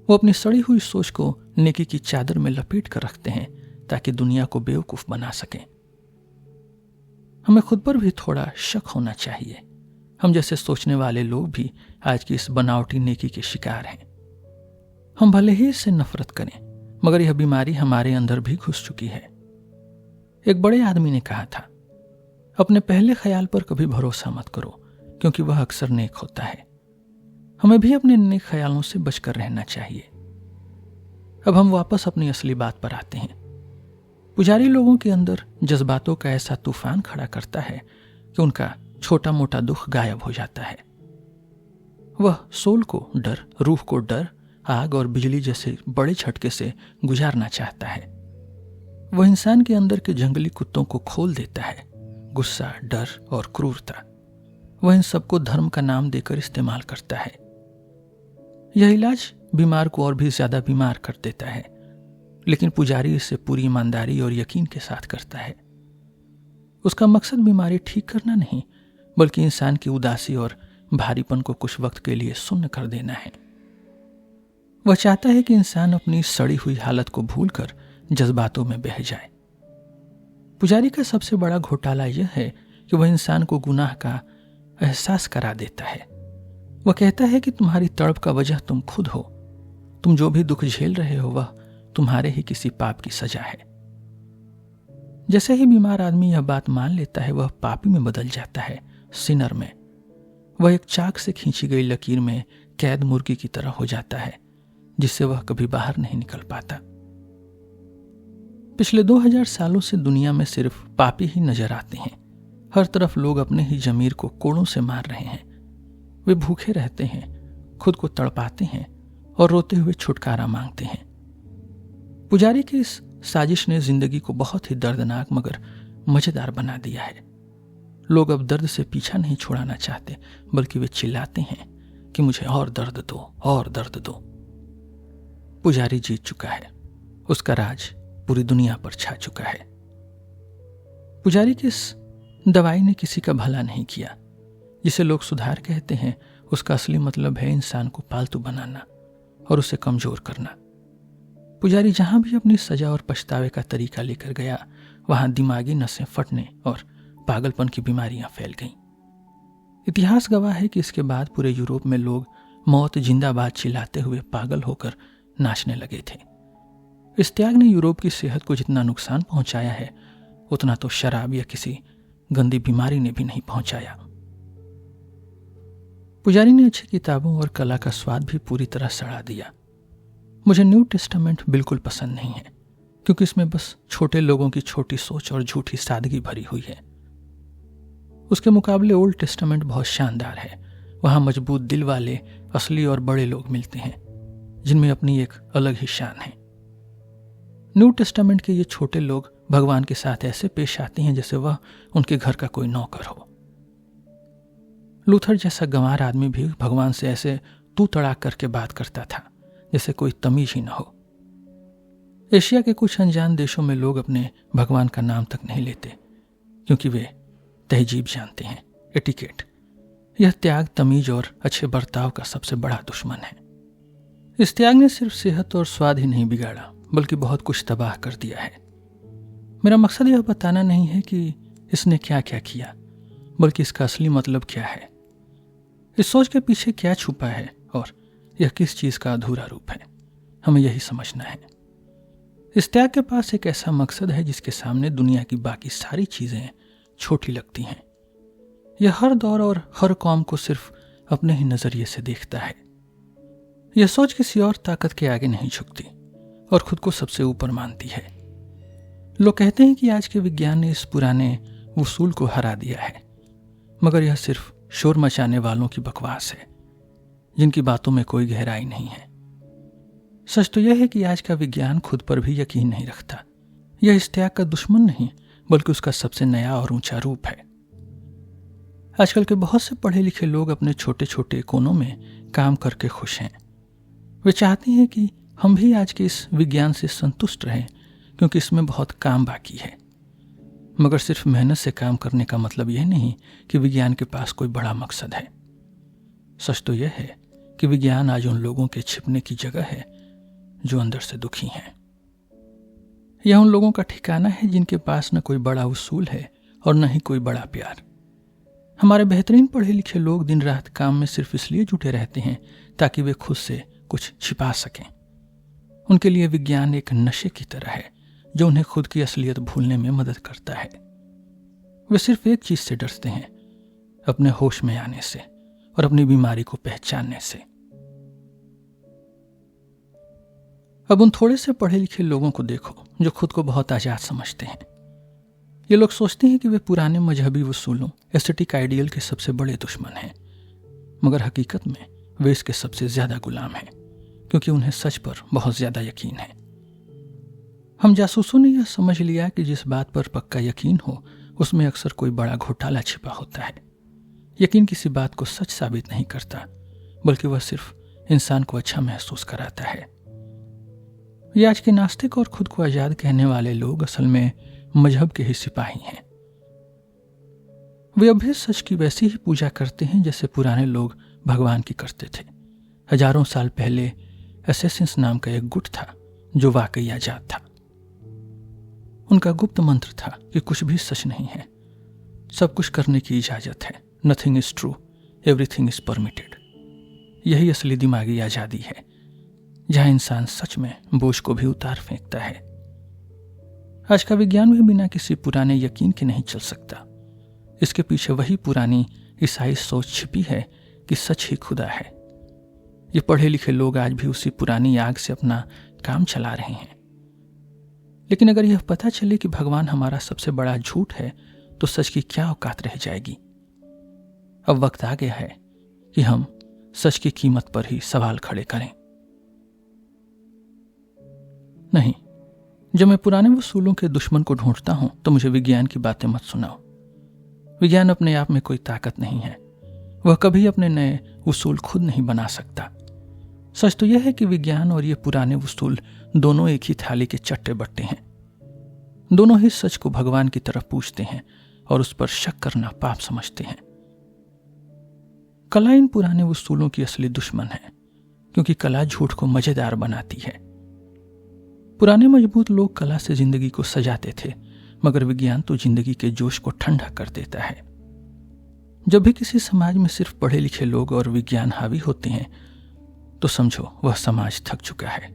वो अपनी सड़ी हुई सोच को नेकी की चादर में लपेट कर रखते हैं ताकि दुनिया को बेवकूफ बना सकें। हमें खुद पर भी थोड़ा शक होना चाहिए। हम जैसे सोचने वाले लोग भी आज की इस बनावटी नेकी के शिकार हैं। हम भले ही इससे नफरत करें, मगर यह बीमारी हमारे अंदर भी घुस चुकी है। एक बड़े आदमी ने कहा था, अपने पहले ख्याल पर कभी भरोसा मत करो क्योंकि वह अक्सर नेक होता है। हमें भी अपने नेक ख्यालों से बचकर रहना चाहिए। अब हम वापस अपनी असली बात पर आते हैं। पुजारी लोगों के अंदर जज्बातों का ऐसा तूफान खड़ा करता है कि उनका छोटा मोटा दुख गायब हो जाता है। वह सोल को डर, रूह को डर, आग और बिजली जैसे बड़े झटके से गुजारना चाहता है। वह इंसान के अंदर के जंगली कुत्तों को खोल देता है, गुस्सा, डर और क्रूरता। वह इन सबको धर्म का नाम देकर इस्तेमाल करता है। यह इलाज बीमार को और भी ज्यादा बीमार कर देता है, लेकिन पुजारी इसे पूरी ईमानदारी और यकीन के साथ करता है। उसका मकसद बीमारी ठीक करना नहीं, बल्कि इंसान की उदासी और भारीपन को कुछ वक्त के लिए सुन्न कर देना है। वह चाहता है कि इंसान अपनी सड़ी हुई हालत को भूलकर जज्बातों में बह जाए। पुजारी का सबसे बड़ा घोटाला यह है कि वह इंसान को गुनाह का एहसास करा देता है। वह कहता है कि तुम्हारी तड़प का वजह तुम खुद हो। तुम जो भी दुख झेल रहे हो वह तुम्हारे ही किसी पाप की सजा है। जैसे ही बीमार आदमी यह बात मान लेता है, वह पापी में बदल जाता है, सिनर में। वह एक चाक से खींची गई लकीर में कैद मुर्गी की तरह हो जाता है, जिससे वह कभी बाहर नहीं निकल पाता। पिछले 2000 सालों से दुनिया में सिर्फ पापी ही नजर आते हैं। हर तरफ लोग अपने ही जमीर को कोड़ों से मार रहे हैं। वे भूखे रहते हैं, खुद को तड़पाते हैं और रोते हुए छुटकारा मांगते हैं। पुजारी की इस साजिश ने जिंदगी को बहुत ही दर्दनाक मगर मजेदार बना दिया है। लोग अब दर्द से पीछा नहीं छुड़ाना चाहते, बल्कि वे चिल्लाते हैं कि मुझे और दर्द दो, और दर्द दो। पुजारी जीत चुका है। उसका राज पूरी दुनिया पर छा चुका है। पुजारी की इस दवाई ने किसी का भला नहीं किया। जिसे लोग सुधार कहते हैं, उसका असली मतलब है इंसान को पालतू बनाना और उसे कमजोर करना। पुजारी जहां भी अपनी सजा और पछतावे का तरीका लेकर गया, वहां दिमागी नसें फटने और पागलपन की बीमारियां फैल गईं। इतिहास गवाह है कि इसके बाद पूरे यूरोप में लोग मौत जिंदाबाद चिल्लाते हुए पागल होकर नाचने लगे थे। इस त्याग ने यूरोप की सेहत को जितना नुकसान पहुंचाया है, उतना तो शराब या किसी गंदी बीमारी ने भी नहीं पहुंचाया। पुजारी ने अच्छी किताबों और कला का स्वाद भी पूरी तरह सड़ा दिया। मुझे न्यू टेस्टामेंट बिल्कुल पसंद नहीं है, क्योंकि इसमें बस छोटे लोगों की छोटी सोच और झूठी सादगी भरी हुई है। उसके मुकाबले ओल्ड टेस्टामेंट बहुत शानदार है। वहां मजबूत दिल वाले, असली और बड़े लोग मिलते हैं, जिनमें अपनी एक अलग ही शान है। न्यू टेस्टामेंट के ये छोटे लोग भगवान के साथ ऐसे पेश आते हैं जैसे वह उनके घर का कोई नौकर हो। लूथर जैसा गंवार आदमी भी भगवान से ऐसे तू तड़ाक करके बात करता था जैसे कोई तमीज ही न हो। एशिया के कुछ अनजान देशों में लोग अपने भगवान का नाम तक नहीं लेते, क्योंकि वे तहजीब जानते हैं। एटिकेट, यह त्याग, तमीज और अच्छे बर्ताव का सबसे बड़ा दुश्मन है। इस त्याग ने सिर्फ सेहत और स्वाद ही नहीं बिगाड़ा, बल्कि बहुत कुछ तबाह कर दिया है। मेरा मकसद यह बताना नहीं है कि इसने क्या क्या किया, बल्कि इसका असली मतलब क्या है, इस सोच के पीछे क्या छुपा है और यह किस चीज का अधूरा रूप है। हमें यही समझना है। इस त्याग के पास एक ऐसा मकसद है जिसके सामने दुनिया की बाकी सारी चीजें छोटी लगती हैं। यह हर दौर और हर कौम को सिर्फ अपने ही नजरिए से देखता है। यह सोच किसी और ताकत के आगे नहीं झुकती और खुद को सबसे ऊपर मानती है। लोग कहते हैं कि आज के विज्ञान ने इस पुराने उसूल को हरा दिया है, मगर यह सिर्फ शोर मचाने वालों की बकवास है, जिनकी बातों में कोई गहराई नहीं है। सच तो यह है कि आज का विज्ञान खुद पर भी यकीन नहीं रखता। यह इस त्याग का दुश्मन नहीं, बल्कि उसका सबसे नया और ऊंचा रूप है। आजकल के बहुत से पढ़े लिखे लोग अपने छोटे छोटे कोनों में काम करके खुश हैं। वे चाहते हैं कि हम भी आज के इस विज्ञान से संतुष्ट रहें, क्योंकि इसमें बहुत काम बाकी है। मगर सिर्फ मेहनत से काम करने का मतलब यह नहीं कि विज्ञान के पास कोई बड़ा मकसद है। सच तो यह है कि विज्ञान आज उन लोगों के छिपने की जगह है जो अंदर से दुखी हैं। यह उन लोगों का ठिकाना है जिनके पास न कोई बड़ा उसूल है और न ही कोई बड़ा प्यार। हमारे बेहतरीन पढ़े लिखे लोग दिन रात काम में सिर्फ इसलिए जुटे रहते हैं ताकि वे खुद से कुछ छिपा सकें। उनके लिए विज्ञान एक नशे की तरह है जो उन्हें खुद की असलियत भूलने में मदद करता है। वे सिर्फ एक चीज से डरते हैं, अपने होश में आने से और अपनी बीमारी को पहचानने से। अब उन थोड़े से पढ़े लिखे लोगों को देखो जो खुद को बहुत आजाद समझते हैं। ये लोग सोचते हैं कि वे पुराने मजहबी उसूलों, एस्थेटिक आइडियल के सबसे बड़े दुश्मन हैं, मगर हकीकत में वे इसके सबसे ज्यादा गुलाम हैं, क्योंकि उन्हें सच पर बहुत ज्यादा यकीन है। हम जासूसों ने यह समझ लिया कि जिस बात पर पक्का यकीन हो उसमें अक्सर कोई बड़ा घोटाला छिपा होता है। यकीन किसी बात को सच साबित नहीं करता, बल्कि वह सिर्फ इंसान को अच्छा महसूस कराता है। ये आज के नास्तिक और खुद को आजाद कहने वाले लोग असल में मजहब के ही सिपाही हैं। वे अभी सच की वैसी ही पूजा करते हैं जैसे पुराने लोग भगवान की करते थे। हजारों साल पहले एसेसिन्स नाम का एक गुट था जो वाकई आजाद था। उनका गुप्त मंत्र था कि कुछ भी सच नहीं है, सब कुछ करने की इजाजत है। Nothing is true, everything is permitted. यही असली दिमागी आजादी है, जहां इंसान सच में बोझ को भी उतार फेंकता है। आज का विज्ञान भी बिना किसी पुराने यकीन के नहीं चल सकता। इसके पीछे वही पुरानी ईसाई सोच छिपी है कि सच ही खुदा है। ये पढ़े लिखे लोग आज भी उसी पुरानी आग से अपना काम चला रहे हैं। लेकिन अगर यह पता चले कि भगवान हमारा सबसे बड़ा झूठ है तो सच की क्या औकात रह जाएगी। अब वक्त आ गया है कि हम सच की कीमत पर ही सवाल खड़े करें। नहीं, जब मैं पुराने वसूलों के दुश्मन को ढूंढता हूं तो मुझे विज्ञान की बातें मत सुनाओ। विज्ञान अपने आप में कोई ताकत नहीं है, वह कभी अपने नए उसूल खुद नहीं बना सकता। सच तो यह है कि विज्ञान और ये पुराने उसूल दोनों एक ही थाली के चट्टे बट्टे हैं। दोनों ही सच को भगवान की तरफ पूछते हैं और उस पर शक करना पाप समझते हैं। कला इन पुराने उसूलों की असली दुश्मन है, क्योंकि कला झूठ को मजेदार बनाती है। पुराने मजबूत लोग कला से जिंदगी को सजाते थे, मगर विज्ञान तो जिंदगी के जोश को ठंडा कर देता है। जब भी किसी समाज में सिर्फ पढ़े लिखे लोग और विज्ञान हावी होते हैं तो समझो वह समाज थक चुका है।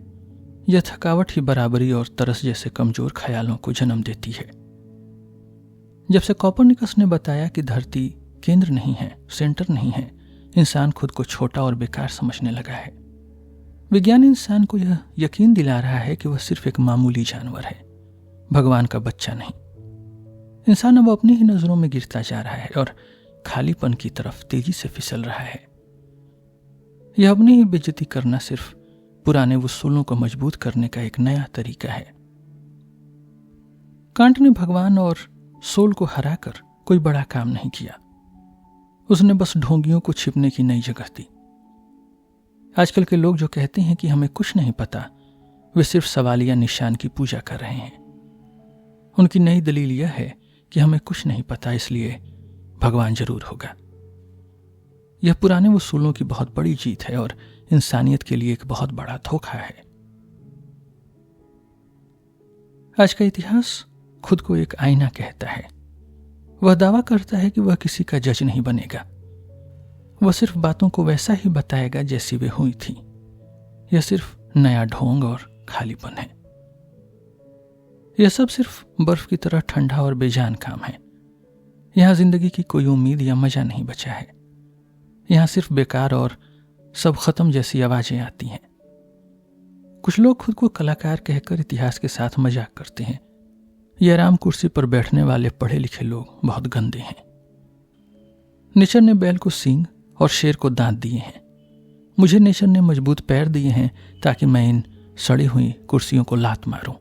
यह थकावट ही बराबरी और तरस जैसे कमजोर ख्यालों को जन्म देती है। जब से कोपरनिकस ने बताया कि धरती केंद्र नहीं है, सेंटर नहीं है, इंसान खुद को छोटा और बेकार समझने लगा है। विज्ञान इंसान को यह यकीन दिला रहा है कि वह सिर्फ एक मामूली जानवर है, भगवान का बच्चा नहीं। इंसान अब अपनी ही नजरों में गिरता जा रहा है और खालीपन की तरफ तेजी से फिसल रहा है। यह अपनी ही बेइज्जती करना सिर्फ पुराने उसूलों को मजबूत करने का एक नया तरीका है। कांट ने भगवान और सोल को हराकर कोई बड़ा काम नहीं किया, उसने बस ढोंगियों को छिपने की नई जगह दी। आजकल के लोग जो कहते हैं कि हमें कुछ नहीं पता, वे सिर्फ सवालिया निशान की पूजा कर रहे हैं। उनकी नई दलील यह है कि हमें कुछ नहीं पता, इसलिए भगवान जरूर होगा। यह पुराने वसूलों की बहुत बड़ी जीत है और इंसानियत के लिए एक बहुत बड़ा धोखा है। आज का इतिहास खुद को एक आईना कहता है। वह दावा करता है कि वह किसी का जज नहीं बनेगा। वह सिर्फ बातों को वैसा ही बताएगा जैसी वे हुई थी। यह सिर्फ नया ढोंग और खालीपन है। यह सब सिर्फ बर्फ की तरह ठंडा और बेजान काम है। यहां जिंदगी की कोई उम्मीद या मजा नहीं बचा है। यहां सिर्फ बेकार और सब खत्म जैसी आवाजें आती हैं। कुछ लोग खुद को कलाकार कहकर इतिहास के साथ मजाक करते हैं। ये आराम कुर्सी पर बैठने वाले पढ़े लिखे लोग बहुत गंदे हैं। नेचर ने बैल को सींग और शेर को दांत दिए हैं। मुझे नेचर ने मजबूत पैर दिए हैं ताकि मैं इन सड़ी हुई कुर्सियों को लात मारूं।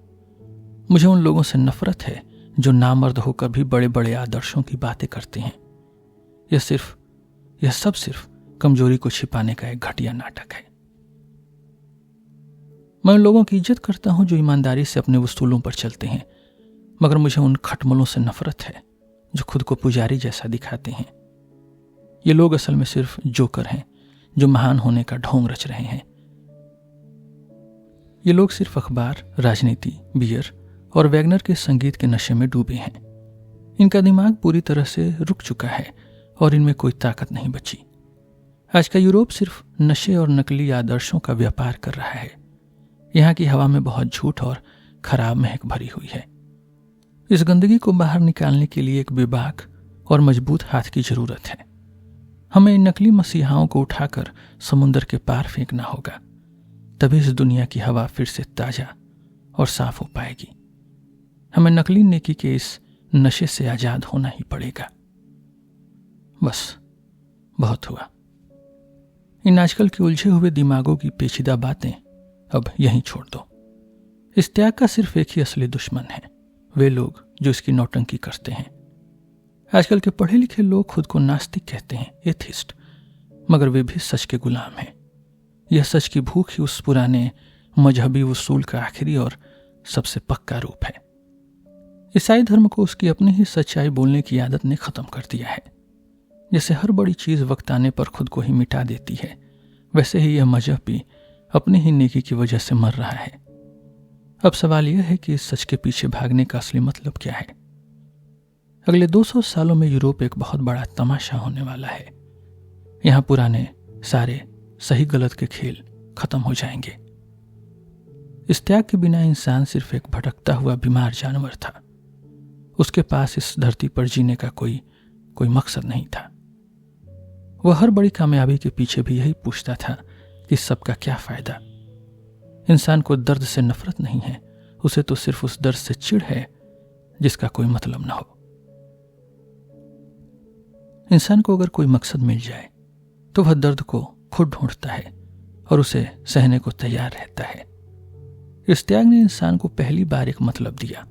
मुझे उन लोगों से नफरत है जो नामर्द होकर भी बड़े बड़े आदर्शों की बातें करते हैं। यह सब सिर्फ कमजोरी को छिपाने का एक घटिया नाटक है। मैं उन लोगों की इज्जत करता हूं जो ईमानदारी से अपने वसूलों पर चलते हैं, मगर मुझे उन खटमलों से नफरत है जो खुद को पुजारी जैसा दिखाते हैं। ये लोग असल में सिर्फ जोकर हैं जो महान होने का ढोंग रच रहे हैं। ये लोग सिर्फ अखबार, राजनीति, बियर और वैगनर के संगीत के नशे में डूबे हैं। इनका दिमाग पूरी तरह से रुक चुका है और इनमें कोई ताकत नहीं बची। आज का यूरोप सिर्फ नशे और नकली आदर्शों का व्यापार कर रहा है। यहाँ की हवा में बहुत झूठ और खराब महक भरी हुई है। इस गंदगी को बाहर निकालने के लिए एक बेबाक और मजबूत हाथ की जरूरत है। हमें इन नकली मसीहाओं को उठाकर समुद्र के पार फेंकना होगा, तभी इस दुनिया की हवा फिर से ताजा और साफ हो पाएगी। हमें नकली नेकी के इस नशे से आजाद होना ही पड़ेगा। बस बहुत हुआ। इन आजकल के उलझे हुए दिमागों की पेचीदा बातें अब यहीं छोड़ दो। इस त्याग का सिर्फ एक ही असली दुश्मन है, वे लोग जो इसकी नौटंकी करते हैं। आजकल के पढ़े लिखे लोग खुद को नास्तिक कहते हैं, एथिस्ट, मगर वे भी सच के गुलाम हैं। यह सच की भूख ही उस पुराने मजहबी वसूल का आखिरी और सबसे पक्का रूप है। ईसाई धर्म को उसकी अपनी ही सच्चाई बोलने की आदत ने खत्म कर दिया है। जैसे हर बड़ी चीज वक्त आने पर खुद को ही मिटा देती है, वैसे ही यह मजहब भी अपनी ही नेकी की वजह से मर रहा है। अब सवाल यह है कि इस सच के पीछे भागने का असली मतलब क्या है। अगले 200 सालों में यूरोप एक बहुत बड़ा तमाशा होने वाला है। यहां पुराने सारे सही गलत के खेल खत्म हो जाएंगे। इस त्याग के बिना इंसान सिर्फ एक भटकता हुआ बीमार जानवर था। उसके पास इस धरती पर जीने का कोई मकसद नहीं था। वह हर बड़ी कामयाबी के पीछे भी यही पूछता था कि सबका क्या फायदा। इंसान को दर्द से नफरत नहीं है, उसे तो सिर्फ उस दर्द से चिढ़ है जिसका कोई मतलब ना हो। इंसान को अगर कोई मकसद मिल जाए तो वह दर्द को खुद ढूंढता है और उसे सहने को तैयार रहता है। इस त्याग ने इंसान को पहली बार एक मतलब दिया।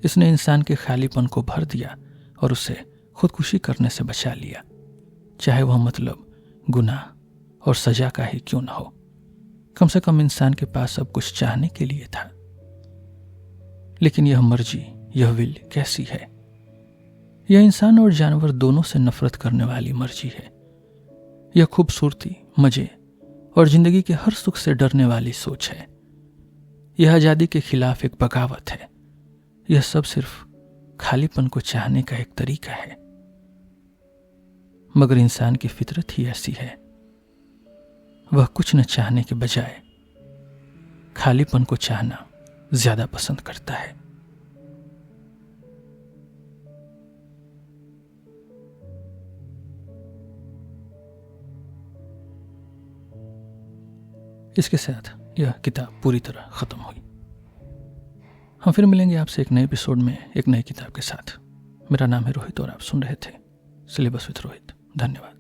इसने इंसान के खालीपन को भर दिया और उसे खुदकुशी करने से बचा लिया, चाहे वह मतलब गुनाह और सजा का ही क्यों न हो। कम से कम इंसान के पास अब कुछ चाहने के लिए था। लेकिन यह मर्जी, यह विल कैसी है? यह इंसान और जानवर दोनों से नफरत करने वाली मर्जी है। यह खूबसूरती, मजे और जिंदगी के हर सुख से डरने वाली सोच है। यह आजादी के खिलाफ एक बगावत है। यह सब सिर्फ खालीपन को चाहने का एक तरीका है। मगर इंसान की फितरत ही ऐसी है, वह कुछ न चाहने के बजाय खालीपन को चाहना ज्यादा पसंद करता है। इसके साथ यह किताब पूरी तरह खत्म हुई। हम फिर मिलेंगे आपसे एक नए एपिसोड में एक नई किताब के साथ। मेरा नाम है रोहित और आप सुन रहे थे सिलेबस विद रोहित। धन्यवाद।